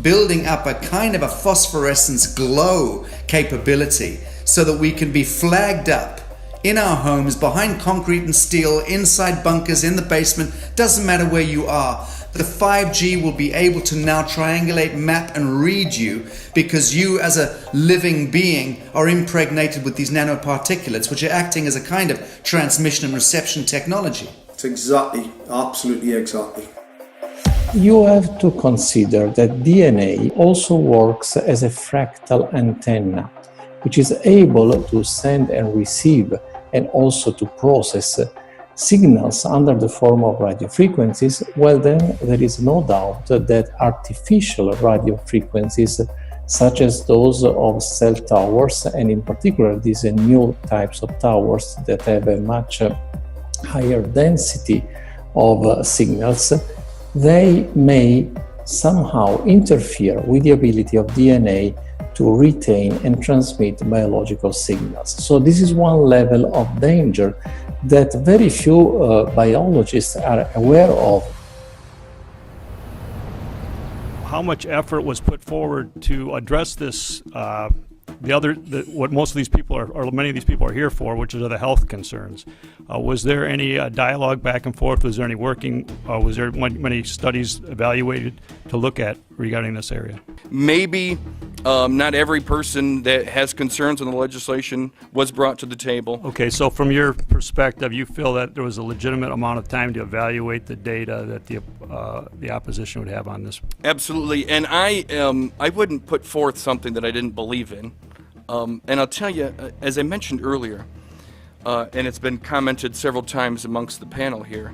building up a kind of a phosphorescence glow capability so that we can be flagged up in our homes, behind concrete and steel, inside bunkers, in the basement, doesn't matter where you are. The 5G will be able to now triangulate, map and read you because you as a living being are impregnated with these nanoparticulates, which are acting as a kind of transmission and reception technology. It's exactly, absolutely exactly. You have to consider that DNA also works as a fractal antenna, which is able to send and receive and also to process signals under the form of radio frequencies. Well, then there is no doubt that artificial radio frequencies, such as those of cell towers, and in particular these new types of towers that have a much higher density of signals, they may somehow interfere with the ability of DNA to retain and transmit biological signals. So this is one level of danger that very few biologists are aware of. How much effort was put forward to address this, what most of these people are, or many of these people are here for, which are the health concerns? Was there any dialogue back and forth? Was there any working, was there many studies evaluated to look at regarding this area? Maybe not every person that has concerns on the legislation was brought to the table. Okay, so from your perspective, you feel that there was a legitimate amount of time to evaluate the data that the opposition would have on this? Absolutely, and I wouldn't put forth something that I didn't believe in. And I'll tell you, as I mentioned earlier, and it's been commented several times amongst the panel here,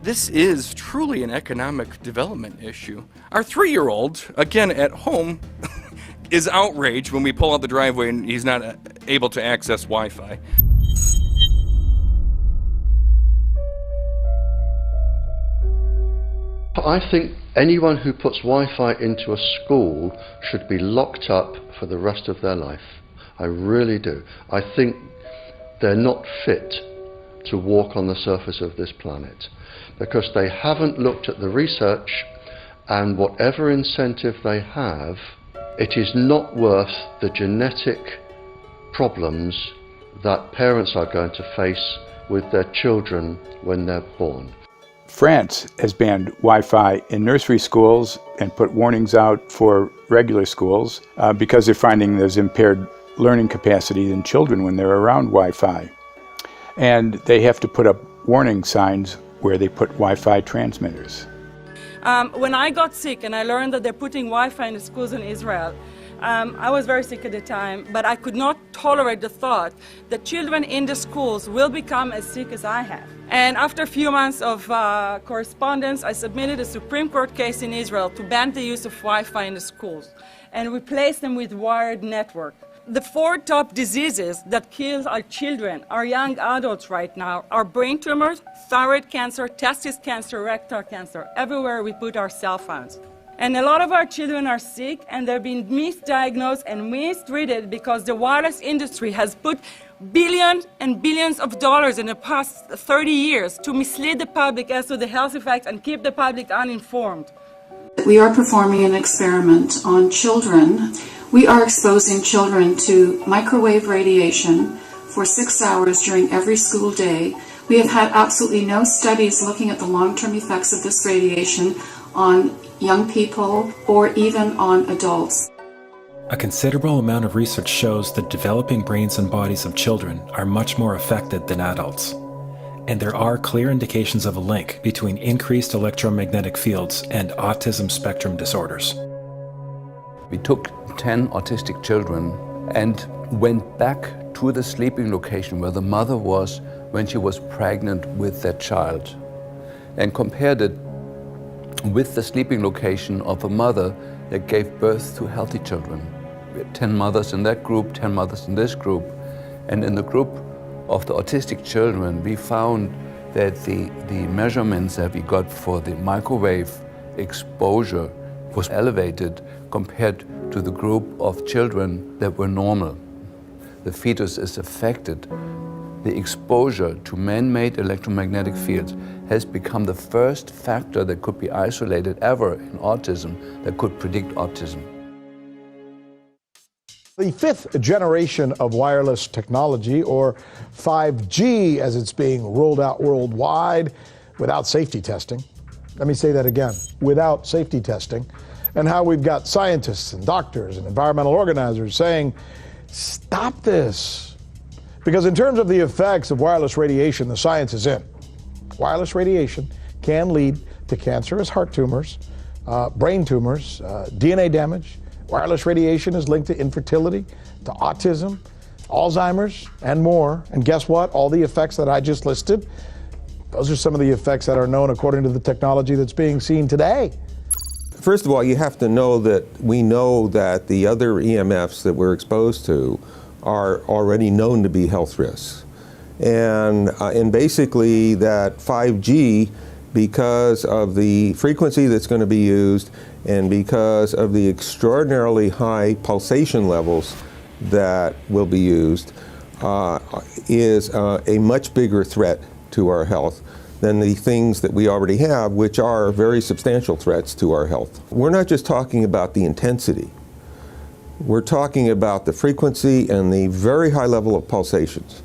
this is truly an economic development issue. Our 3-year-old, again at home, is outraged when we pull out the driveway and he's not able to access Wi-Fi. I think anyone who puts Wi-Fi into a school should be locked up for the rest of their life. I really do. I think they're not fit to walk on the surface of this planet because they haven't looked at the research, and whatever incentive they have, it is not worth the genetic problems that parents are going to face with their children when they're born. France has banned Wi-Fi in nursery schools and put warnings out for regular schools because they're finding there's impaired learning capacity in children when they're around Wi-Fi. And they have to put up warning signs where they put Wi-Fi transmitters. When I got sick and I learned that they're putting Wi-Fi in the schools in Israel, I was very sick at the time, but I could not tolerate the thought that children in the schools will become as sick as I have. And after a few months of correspondence, I submitted a Supreme Court case in Israel to ban the use of Wi-Fi in the schools and replace them with wired network. The 4 top diseases that kill our children, our young adults right now, are brain tumors, thyroid cancer, testis cancer, rectal cancer, everywhere we put our cell phones. And a lot of our children are sick and they're being misdiagnosed and mistreated because the wireless industry has put billions and billions of dollars in the past 30 years to mislead the public as to the health effects and keep the public uninformed. We are performing an experiment on children. We are exposing children to microwave radiation for 6 hours during every school day. We have had absolutely no studies looking at the long-term effects of this radiation on young people or even on adults. A considerable amount of research shows that developing brains and bodies of children are much more affected than adults. And there are clear indications of a link between increased electromagnetic fields and autism spectrum disorders. We took 10 autistic children and went back to the sleeping location where the mother was when she was pregnant with that child and compared it with the sleeping location of a mother that gave birth to healthy children. We had 10 mothers in that group, 10 mothers in this group, and in the group of the autistic children, we found that the measurements that we got for the microwave exposure was elevated compared to the group of children that were normal. The fetus is affected. The exposure to man-made electromagnetic fields has become the first factor that could be isolated ever in autism that could predict autism. The fifth generation of wireless technology, or 5G as it's being rolled out worldwide without safety testing. Let me say that again, without safety testing. And how we've got scientists and doctors and environmental organizers saying, stop this. Because in terms of the effects of wireless radiation, the science is in. Wireless radiation can lead to cancerous heart tumors, brain tumors, DNA damage. Wireless radiation is linked to infertility, to autism, Alzheimer's, and more. And guess what? All the effects that I just listed, those are some of the effects that are known according to the technology that's being seen today. First of all, you have to know that we know that the other EMFs that we're exposed to are already known to be health risks. And basically that 5G, because of the frequency that's going to be used and because of the extraordinarily high pulsation levels that will be used, is a much bigger threat to our health than the things that we already have, which are very substantial threats to our health. We're not just talking about the intensity. We're talking about the frequency and the very high level of pulsations.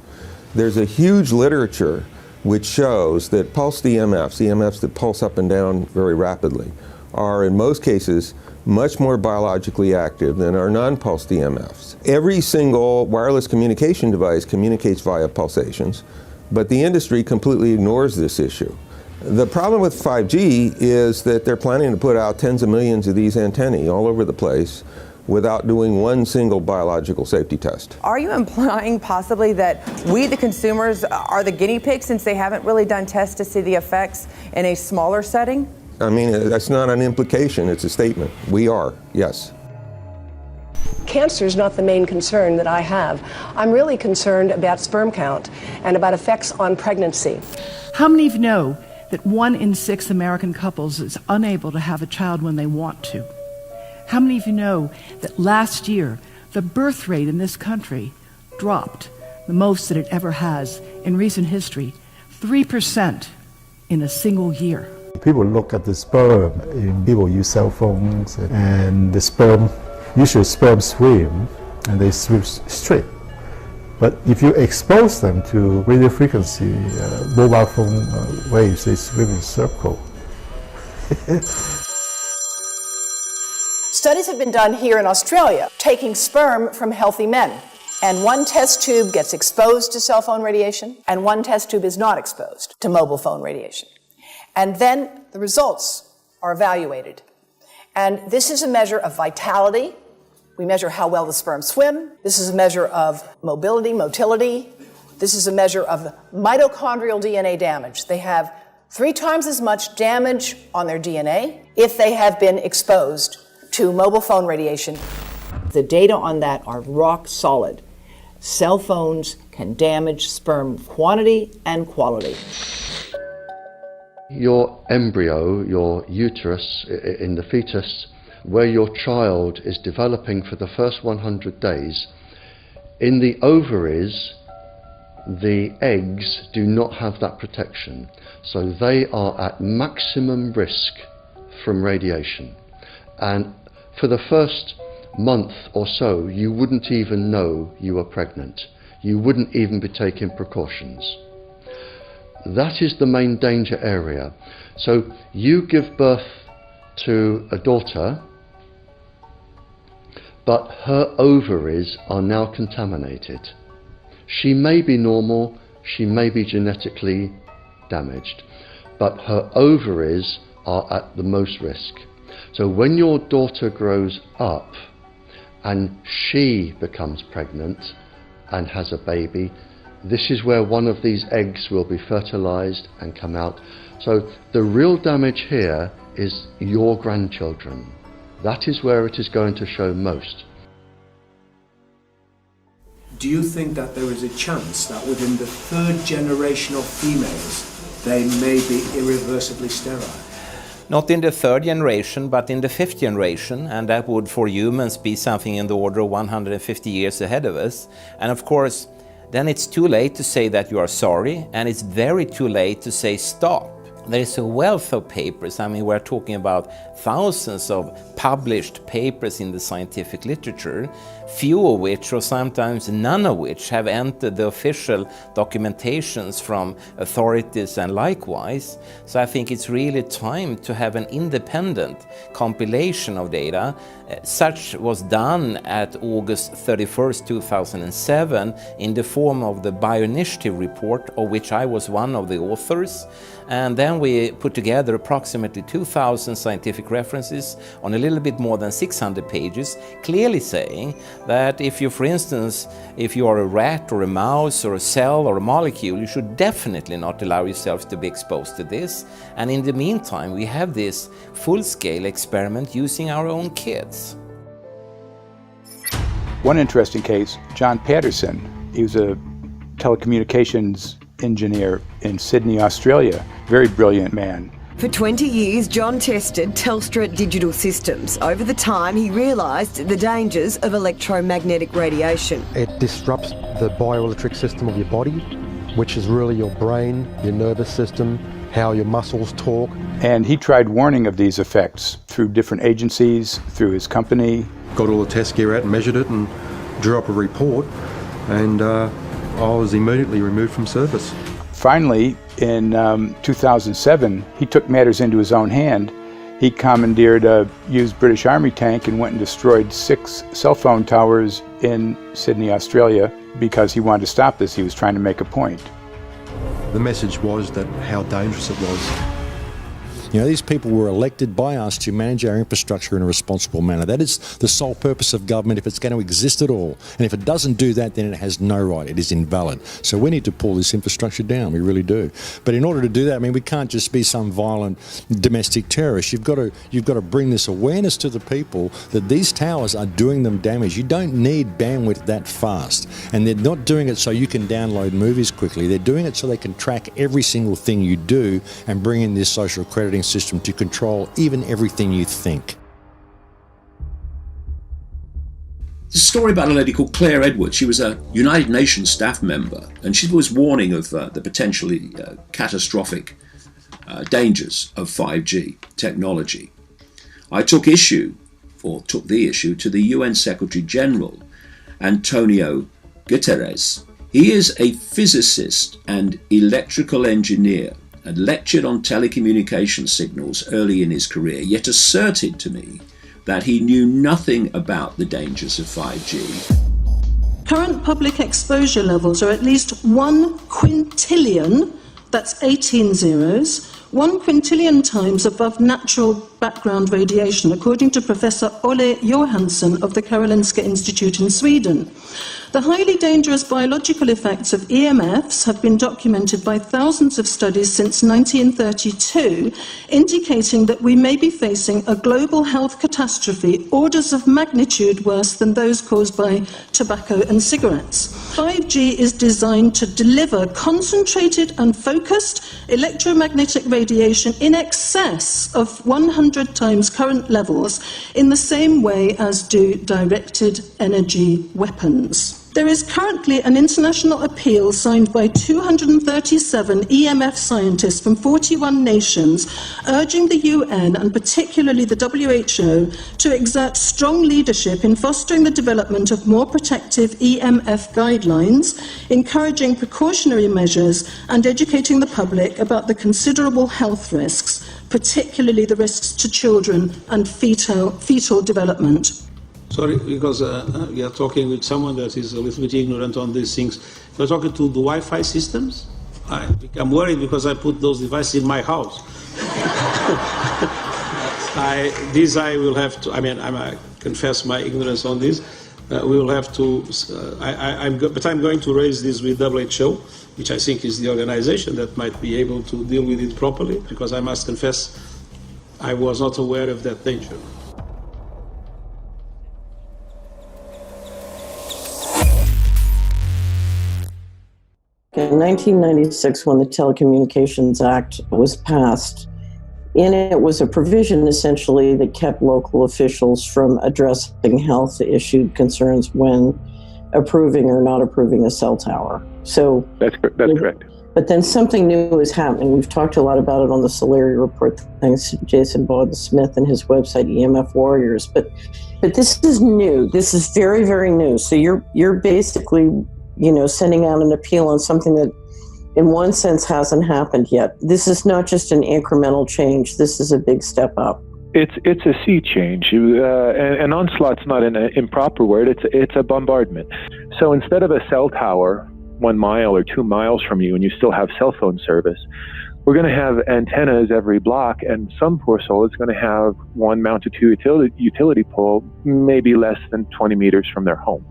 There's a huge literature which shows that pulsed EMFs that pulse up and down very rapidly, are in most cases much more biologically active than our non-pulsed EMFs. Every single wireless communication device communicates via pulsations, but the industry completely ignores this issue. The problem with 5G is that they're planning to put out tens of millions of these antennae all over the place without doing one single biological safety test. Are you implying possibly that we, the consumers, are the guinea pigs since they haven't really done tests to see the effects in a smaller setting? I mean, that's not an implication, it's a statement. We are, yes. Cancer is not the main concern that I have. I'm really concerned about sperm count and about effects on pregnancy. How many of you know that 1 in 6 American couples is unable to have a child when they want to? How many of you know that last year the birth rate in this country dropped the most that it ever has in recent history, 3% in a single year? People look at the sperm, and people use cell phones, and the sperm, usually sperm swim, and they swim straight. But if you expose them to radio frequency, mobile phone waves, they swim in a circle. Studies have been done here in Australia, taking sperm from healthy men. And one test tube gets exposed to cell phone radiation, and one test tube is not exposed to mobile phone radiation. And then the results are evaluated. And this is a measure of vitality. We measure how well the sperm swim. This is a measure of motility. This is a measure of mitochondrial DNA damage. They have 3 times as much damage on their DNA if they have been exposed to mobile phone radiation. The data on that are rock solid. Cell phones can damage sperm quantity and quality. Your embryo, your uterus in the fetus, where your child is developing for the first 100 days, in the ovaries, the eggs do not have that protection. So they are at maximum risk from radiation. And for the first month or so, you wouldn't even know you were pregnant. You wouldn't even be taking precautions. That is the main danger area. So you give birth to a daughter, but her ovaries are now contaminated. She may be normal, she may be genetically damaged, but her ovaries are at the most risk. So when your daughter grows up and she becomes pregnant and has a baby, this is where one of these eggs will be fertilized and come out. So the real damage here is your grandchildren. That is where it is going to show most. Do you think that there is a chance that within the third generation of females, they may be irreversibly sterile? Not in the third generation, but in the fifth generation, and that would for humans be something in the order of 150 years ahead of us. And of course, then it's too late to say that you are sorry, and it's very too late to say stop. There is a wealth of papers. I mean, we're talking about thousands of published papers in the scientific literature, few of which, or sometimes none of which, have entered the official documentations from authorities and likewise. So I think it's really time to have an independent compilation of data. Such was done at August 31st, 2007 in the form of the Bioinitiative report, of which I was one of the authors. And then we put together approximately 2,000 scientific references on a little bit more than 600 pages, clearly saying that if you, for instance, if you are a rat or a mouse or a cell or a molecule, you should definitely not allow yourself to be exposed to this. And in the meantime, we have this full-scale experiment using our own kids. One interesting case, John Patterson, he was a telecommunications engineer in Sydney, Australia. Very brilliant man. For 20 years, John tested Telstra digital systems. Over the time, he realised the dangers of electromagnetic radiation. It disrupts the bioelectric system of your body, which is really your brain, your nervous system, how your muscles talk. And he tried warning of these effects through different agencies, through his company. Got all the test gear out and measured it and drew up a report, and I was immediately removed from service. Finally, in 2007, he took matters into his own hand. He commandeered a used British Army tank and went and destroyed 6 cell phone towers in Sydney, Australia, because he wanted to stop this. He was trying to make a point. The message was that how dangerous it was. You know, these people were elected by us to manage our infrastructure in a responsible manner. That is the sole purpose of government if it's going to exist at all. And if it doesn't do that, then it has no right. It is invalid. So we need to pull this infrastructure down. We really do. But in order to do that, I mean, we can't just be some violent domestic terrorist. You've got to bring this awareness to the people that these towers are doing them damage. You don't need bandwidth that fast. And they're not doing it so you can download movies quickly. They're doing it so they can track every single thing you do and bring in this social crediting system to control even everything you think. There's a story about a lady called Claire Edwards. She was a United Nations staff member, and she was warning of the potentially catastrophic dangers of 5G technology. I took the issue to the UN Secretary General, Antonio Guterres. He is a physicist and electrical engineer, and lectured on telecommunication signals early in his career, yet asserted to me that he knew nothing about the dangers of 5G. Current public exposure levels are at least 1 quintillion, that's 18 zeros, 1 quintillion times above natural background radiation, according to Professor Olle Johansson of the Karolinska Institute in Sweden. The highly dangerous biological effects of EMFs have been documented by thousands of studies since 1932, indicating that we may be facing a global health catastrophe orders of magnitude worse than those caused by tobacco and cigarettes. 5G is designed to deliver concentrated and focused electromagnetic radiation in excess of 100 times current levels in the same way as do directed energy weapons. There is currently an international appeal signed by 237 EMF scientists from 41 nations urging the UN and particularly the WHO to exert strong leadership in fostering the development of more protective EMF guidelines, encouraging precautionary measures and educating the public about the considerable health risks, particularly the risks to children and fetal development. Sorry, because we are talking with someone that is a little bit ignorant on these things. We're talking to the Wi-Fi systems. I become worried because I put those devices in my house. I will have to. I confess my ignorance on this. We will have to. But I'm going to raise this with WHO, which I think is the organization that might be able to deal with it properly. Because I must confess, I was not aware of that danger. In 1996, when the Telecommunications Act was passed, in it was a provision essentially that kept local officials from addressing health issue concerns when approving or not approving a cell tower. So that's correct. But then something new is happening. We've talked a lot about it on the Solari report, thanks to Jason Bogdan-Smith and his website EMF Warriors. But this is new. This is very, very new. So you're basically, sending out an appeal on something that in one sense hasn't happened yet. This is not just an incremental change. This is a big step up. It's a sea change. An onslaught's not an improper word. It's a bombardment. So instead of a cell tower 1 mile or 2 miles from you and you still have cell phone service, we're going to have antennas every block, and some poor soul is going to have one mounted to a utility pole maybe less than 20 meters from their home.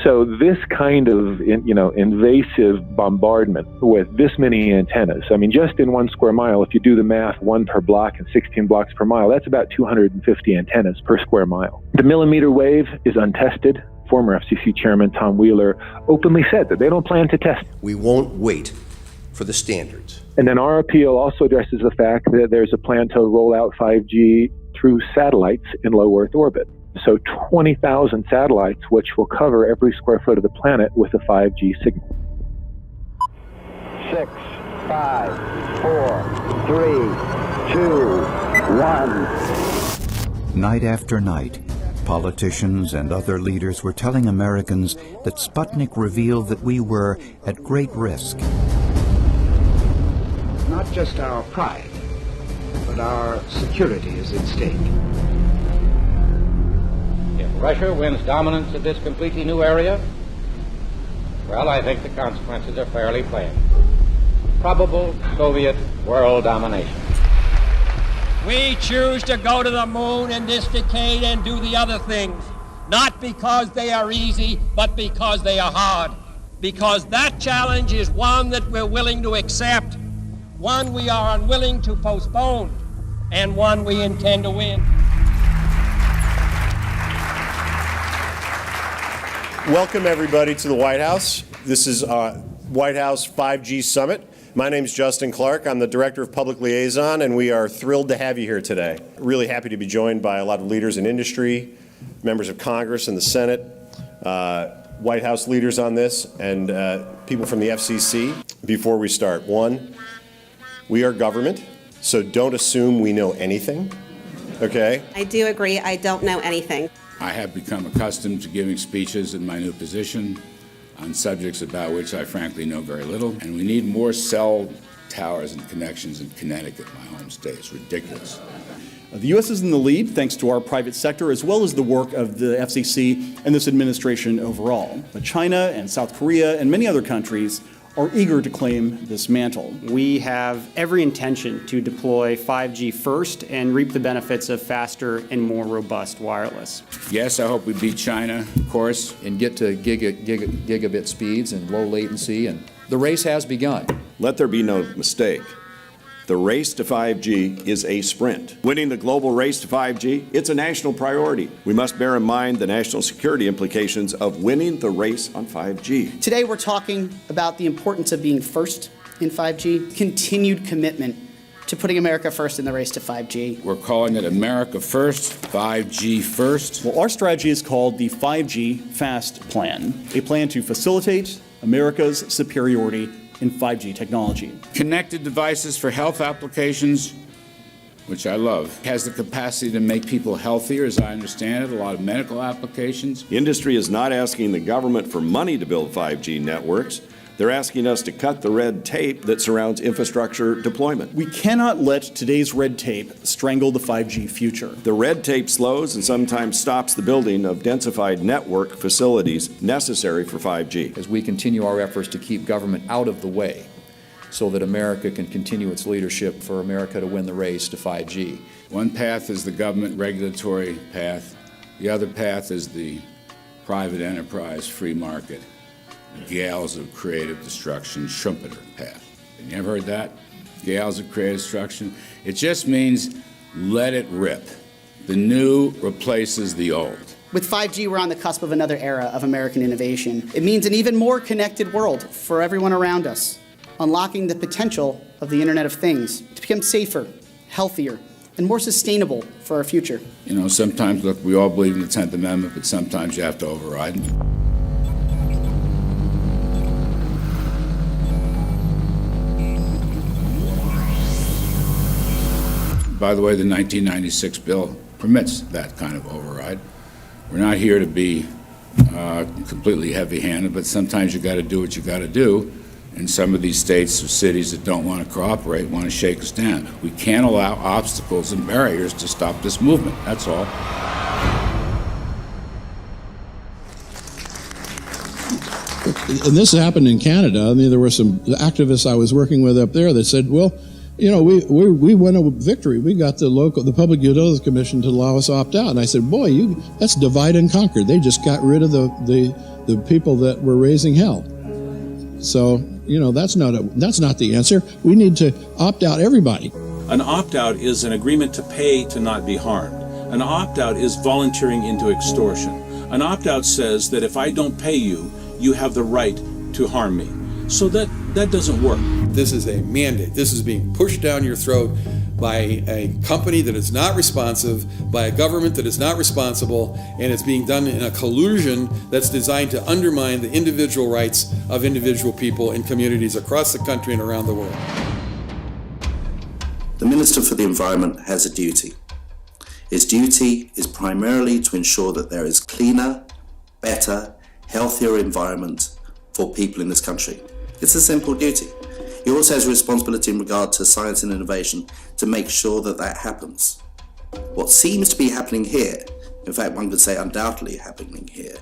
So this kind of, invasive bombardment with this many antennas, just in 1 square mile, if you do the math, 1 per block and 16 blocks per mile, that's about 250 antennas per square mile. The millimeter wave is untested. Former FCC Chairman Tom Wheeler openly said that they don't plan to test. We won't wait for the standards. And then our appeal also addresses the fact that there's a plan to roll out 5G through satellites in low Earth orbit. So 20,000 satellites, which will cover every square foot of the planet with a 5G signal. 6, 5, 4, 3, 2, 1. Night after night, politicians and other leaders were telling Americans that Sputnik revealed that we were at great risk. Not just our pride, but our security is at stake. If Russia wins dominance of this completely new area, well, I think the consequences are fairly plain. Probable Soviet world domination. We choose to go to the moon in this decade and do the other things, not because they are easy, but because they are hard. Because that challenge is one that we're willing to accept, one we are unwilling to postpone, and one we intend to win. Welcome, everybody, to the White House. This is White House 5G Summit. My name is Justin Clark. I'm the Director of Public Liaison, and we are thrilled to have you here today. Really happy to be joined by a lot of leaders in industry, members of Congress and the Senate, White House leaders on this, and people from the FCC. Before we start, one, we are government, so don't assume we know anything, okay? I do agree, I don't know anything. I have become accustomed to giving speeches in my new position on subjects about which I frankly know very little, and we need more cell towers and connections in Connecticut, my home state. It's ridiculous. The U.S. is in the lead thanks to our private sector as well as the work of the FCC and this administration overall. But China and South Korea and many other countries are eager to claim this mantle. We have every intention to deploy 5G first and reap the benefits of faster and more robust wireless. Yes, I hope we beat China, of course. And get to gigabit speeds and low latency, and the race has begun. Let there be no mistake. The race to 5G is a sprint. Winning the global race to 5G, it's a national priority. We must bear in mind the national security implications of winning the race on 5G. Today we're talking about the importance of being first in 5G, continued commitment to putting America first in the race to 5G. We're calling it America First, 5G First. Well, our strategy is called the 5G FAST Plan, a plan to facilitate America's superiority in 5G technology. Connected devices for health applications, which I love, has the capacity to make people healthier, as I understand it, a lot of medical applications. Industry is not asking the government for money to build 5G networks. They're asking us to cut the red tape that surrounds infrastructure deployment. We cannot let today's red tape strangle the 5G future. The red tape slows and sometimes stops the building of densified network facilities necessary for 5G. As we continue our efforts to keep government out of the way, so that America can continue its leadership for America to win the race to 5G. One path is the government regulatory path. The other path is the private enterprise free market, gales of creative destruction Schumpeter path. Have you ever heard that? Gales of creative destruction? It just means let it rip. The new replaces the old. With 5G, we're on the cusp of another era of American innovation. It means an even more connected world for everyone around us, unlocking the potential of the Internet of Things to become safer, healthier, and more sustainable for our future. You know, sometimes, look, we all believe in the 10th Amendment, but sometimes you have to override it. By the way, the 1996 bill permits that kind of override. We're not here to be completely heavy-handed, but sometimes you got to do what you got to do. And some of these states or cities that don't want to cooperate want to shake us down. We can't allow obstacles and barriers to stop this movement. That's all. And this happened in Canada. I mean, there were some activists I was working with up there that said, well, you know, we won a victory. We got the Public Utilities Commission to allow us to opt out. And I said, boy, that's divide and conquer. They just got rid of the people that were raising hell. So, you know, that's not the answer. We need to opt out everybody. An opt-out is an agreement to pay to not be harmed. An opt-out is volunteering into extortion. An opt-out says that if I don't pay you, you have the right to harm me. So that doesn't work. This is a mandate. This is being pushed down your throat by a company that is not responsive, by a government that is not responsible, and it's being done in a collusion that's designed to undermine the individual rights of individual people in communities across the country and around the world. The Minister for the Environment has a duty. His duty is primarily to ensure that there is cleaner, better, healthier environment for people in this country. It's a simple duty. He also has a responsibility in regard to science and innovation to make sure that that happens. What seems to be happening here, in fact one could say undoubtedly happening here,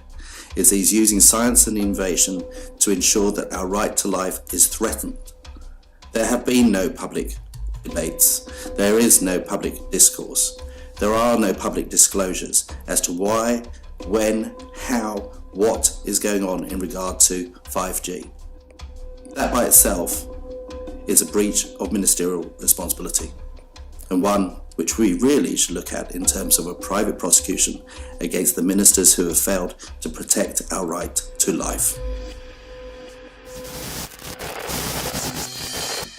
is he's using science and innovation to ensure that our right to life is threatened. There have been no public debates. There is no public discourse. There are no public disclosures as to why, when, how, what is going on in regard to 5G. That by itself is a breach of ministerial responsibility, and one which we really should look at in terms of a private prosecution against the ministers who have failed to protect our right to life.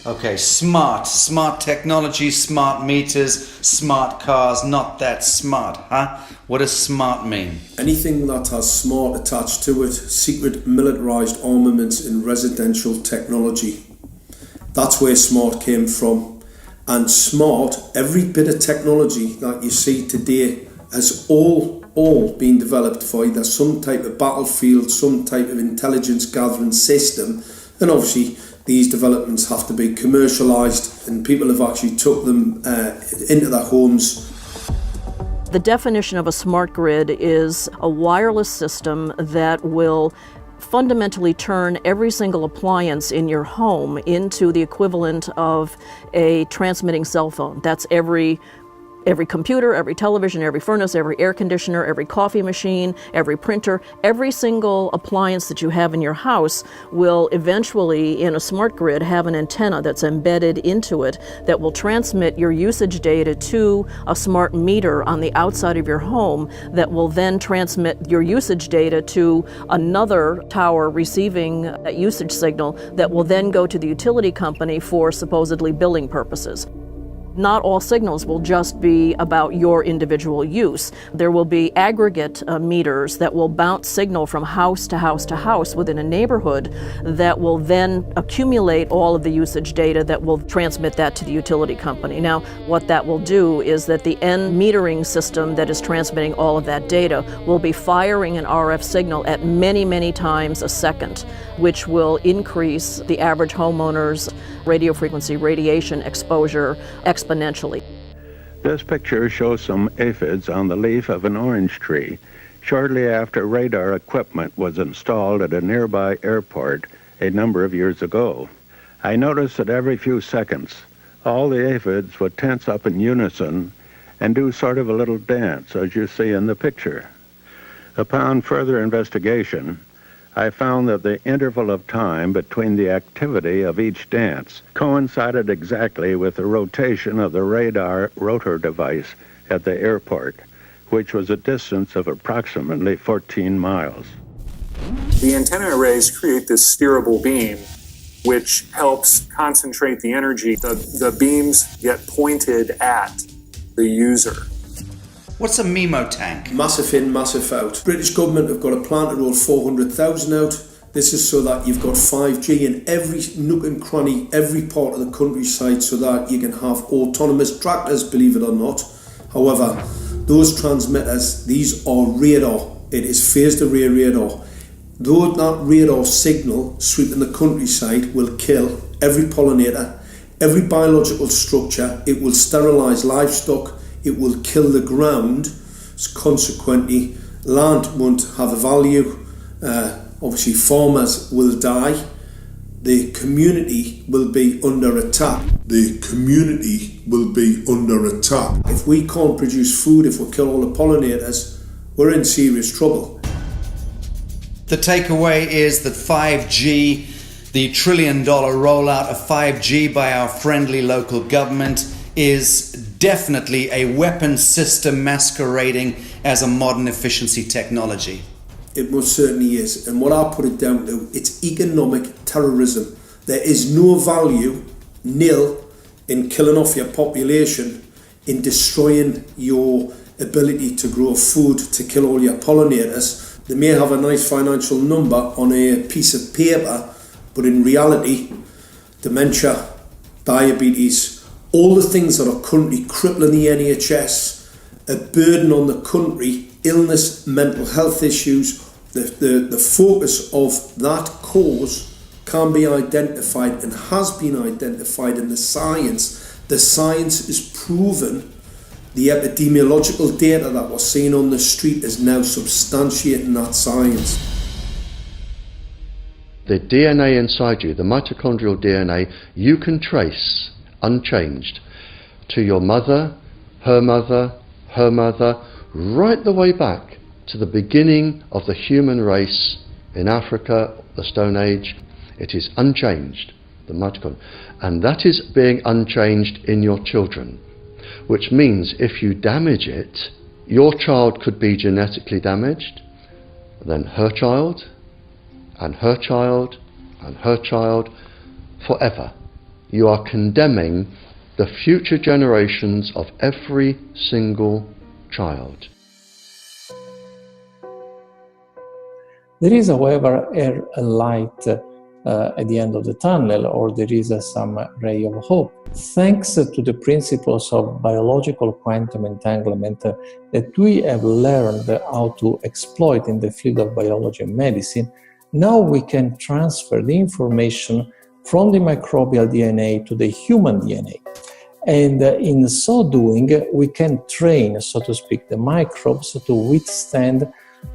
Okay, smart technology, smart meters, smart cars, not that smart, huh? What does smart mean? Anything that has smart attached to it, secret militarised armaments in residential technology. That's where smart came from. And smart, every bit of technology that you see today has all been developed for either some type of battlefield, some type of intelligence gathering system, and obviously these developments have to be commercialised, and people have actually took them into their homes. The definition of a smart grid is a wireless system that will fundamentally turn every single appliance in your home into the equivalent of a transmitting cell phone. That's every computer, every television, every furnace, every air conditioner, every coffee machine, every printer, every single appliance that you have in your house will eventually, in a smart grid, have an antenna that's embedded into it that will transmit your usage data to a smart meter on the outside of your home that will then transmit your usage data to another tower receiving that usage signal that will then go to the utility company for supposedly billing purposes. Not all signals will just be about your individual use. There will be aggregate meters that will bounce signal from house to house to house within a neighborhood that will then accumulate all of the usage data that will transmit that to the utility company. Now, what that will do is that the end metering system that is transmitting all of that data will be firing an RF signal at many, many times a second, which will increase the average homeowner's radio frequency radiation exposure exponentially. This picture shows some aphids on the leaf of an orange tree shortly after radar equipment was installed at a nearby airport a number of years ago. I noticed that every few seconds, all the aphids would tense up in unison and do sort of a little dance, as you see in the picture. Upon further investigation, I found that the interval of time between the activity of each dance coincided exactly with the rotation of the radar rotor device at the airport, which was a distance of approximately 14 miles. The antenna arrays create this steerable beam, which helps concentrate the energy. The beams get pointed at the user. What's a MIMO tank? Massive in, massive out. British government have got a plan to roll 400,000 out. This is so that you've got 5G in every nook and cranny, every part of the countryside, so that you can have autonomous tractors, believe it or not. However, those transmitters, these are radar. It is phased array radar. Though that radar signal sweeping the countryside will kill every pollinator, every biological structure, it will sterilise livestock, it will kill the ground, so consequently land won't have a value, obviously farmers will die, the community will be under attack. If we can't produce food, if we kill all the pollinators, we're in serious trouble. The takeaway is that 5G, the $1 trillion rollout of 5G by our friendly local government, is definitely a weapon system masquerading as a modern efficiency technology. It most certainly is. And what I put it down to, it's economic terrorism. There is no value, nil, in killing off your population, in destroying your ability to grow food, to kill all your pollinators. They may have a nice financial number on a piece of paper, but in reality, dementia, diabetes, all the things that are currently crippling the NHS, a burden on the country, illness, mental health issues, the focus of that cause can be identified and has been identified in the science. The science is proven. The epidemiological data that we're seeing on the street is now substantiating that science. The DNA inside you, the mitochondrial DNA, you can trace unchanged to your mother, her mother, her mother, right the way back to the beginning of the human race in Africa, the Stone Age. It is unchanged, the mitochondria, and that is being unchanged in your children, which means if you damage it, your child could be genetically damaged, then her child, and her child, and her child, forever. You are condemning the future generations of every single child. There is, however, a light at the end of the tunnel, or there is some ray of hope. Thanks to the principles of biological quantum entanglement that we have learned how to exploit in the field of biology and medicine, now we can transfer the information from the microbial DNA to the human DNA. And in so doing, we can train, so to speak, the microbes to withstand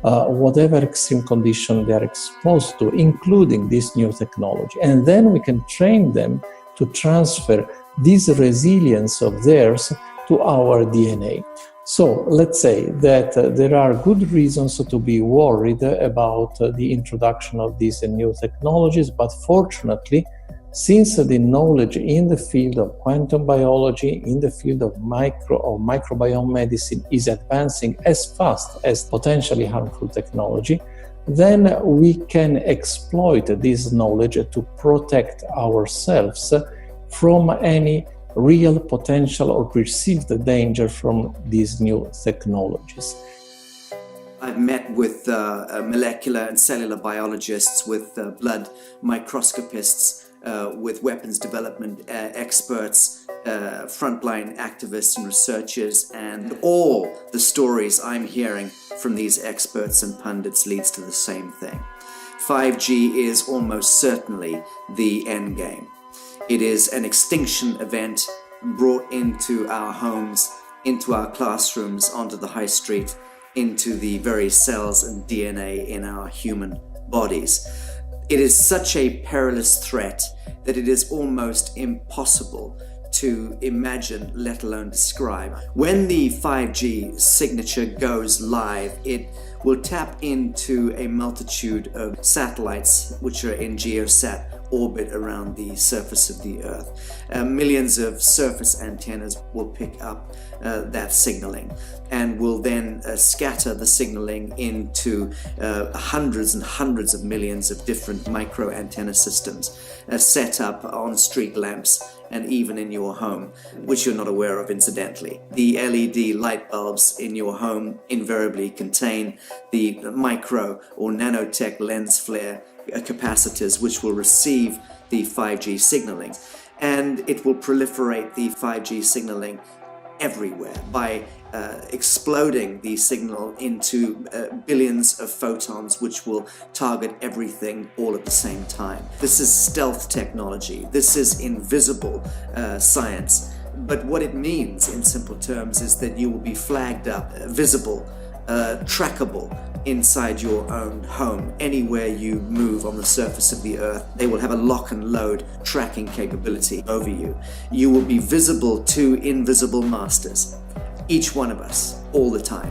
whatever extreme condition they are exposed to, including this new technology. And then we can train them to transfer this resilience of theirs to our DNA. So let's say that there are good reasons to be worried about the introduction of these new technologies, but fortunately, since the knowledge in the field of quantum biology, in the field of microbiome medicine is advancing as fast as potentially harmful technology, then we can exploit this knowledge to protect ourselves from any real potential or perceived danger from these new technologies. I've met with molecular and cellular biologists, with blood microscopists, with weapons development experts, frontline activists and researchers, and all the stories I'm hearing from these experts and pundits leads to the same thing. 5G is almost certainly the end game. It is an extinction event brought into our homes, into our classrooms, onto the high street, into the very cells and DNA in our human bodies. It is such a perilous threat that it is almost impossible to imagine, let alone describe. When the 5G signature goes live, it will tap into a multitude of satellites which are in geosat orbit around the surface of the Earth. Millions of surface antennas will pick up that signaling and will then scatter the signaling into hundreds and hundreds of millions of different micro antenna systems set up on street lamps and even in your home, which you're not aware of incidentally. The LED light bulbs in your home invariably contain the micro or nanotech lens flare capacitors which will receive the 5G signaling, and it will proliferate the 5G signaling everywhere by exploding the signal into billions of photons which will target everything all at the same time. This is stealth technology. This is invisible science. But what it means in simple terms is that you will be flagged up, visible, trackable inside your own home. Anywhere you move on the surface of the Earth, they will have a lock and load tracking capability over you. You will be visible to invisible masters, each one of us, all the time.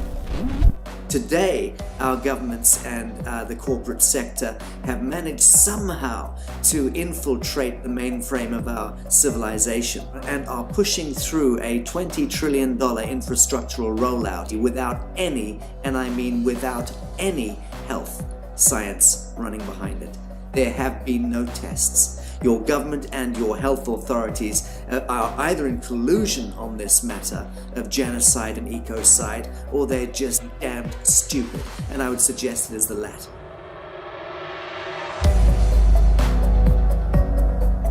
Today, our governments and the corporate sector have managed somehow to infiltrate the mainframe of our civilization and are pushing through a $20 trillion infrastructural rollout without any, and I mean without any, health science running behind it. There have been no tests. Your government and your health authorities are either in collusion on this matter of genocide and ecocide, or they're just damned stupid, and I would suggest it is the latter.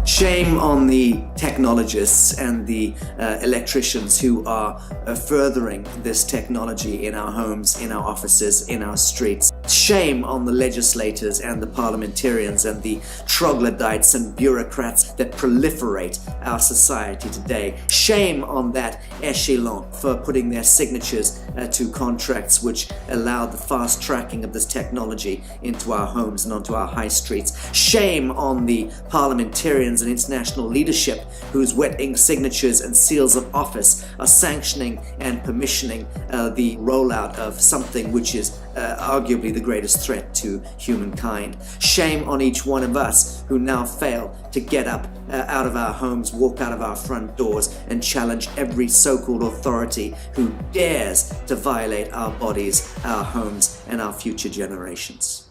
Shame on the technologists and the electricians who are furthering this technology in our homes, in our offices, in our streets. Shame on the legislators and the parliamentarians and the troglodytes and bureaucrats that proliferate our society today. Shame on that echelon for putting their signatures to contracts which allow the fast tracking of this technology into our homes and onto our high streets. Shame on the parliamentarians and international leadership whose wet ink signatures and seals of office are sanctioning and permissioning the rollout of something which is arguably the greatest threat to humankind. Shame on each one of us who now fail to get up out of our homes, walk out of our front doors, and challenge every so-called authority who dares to violate our bodies, our homes, and our future generations.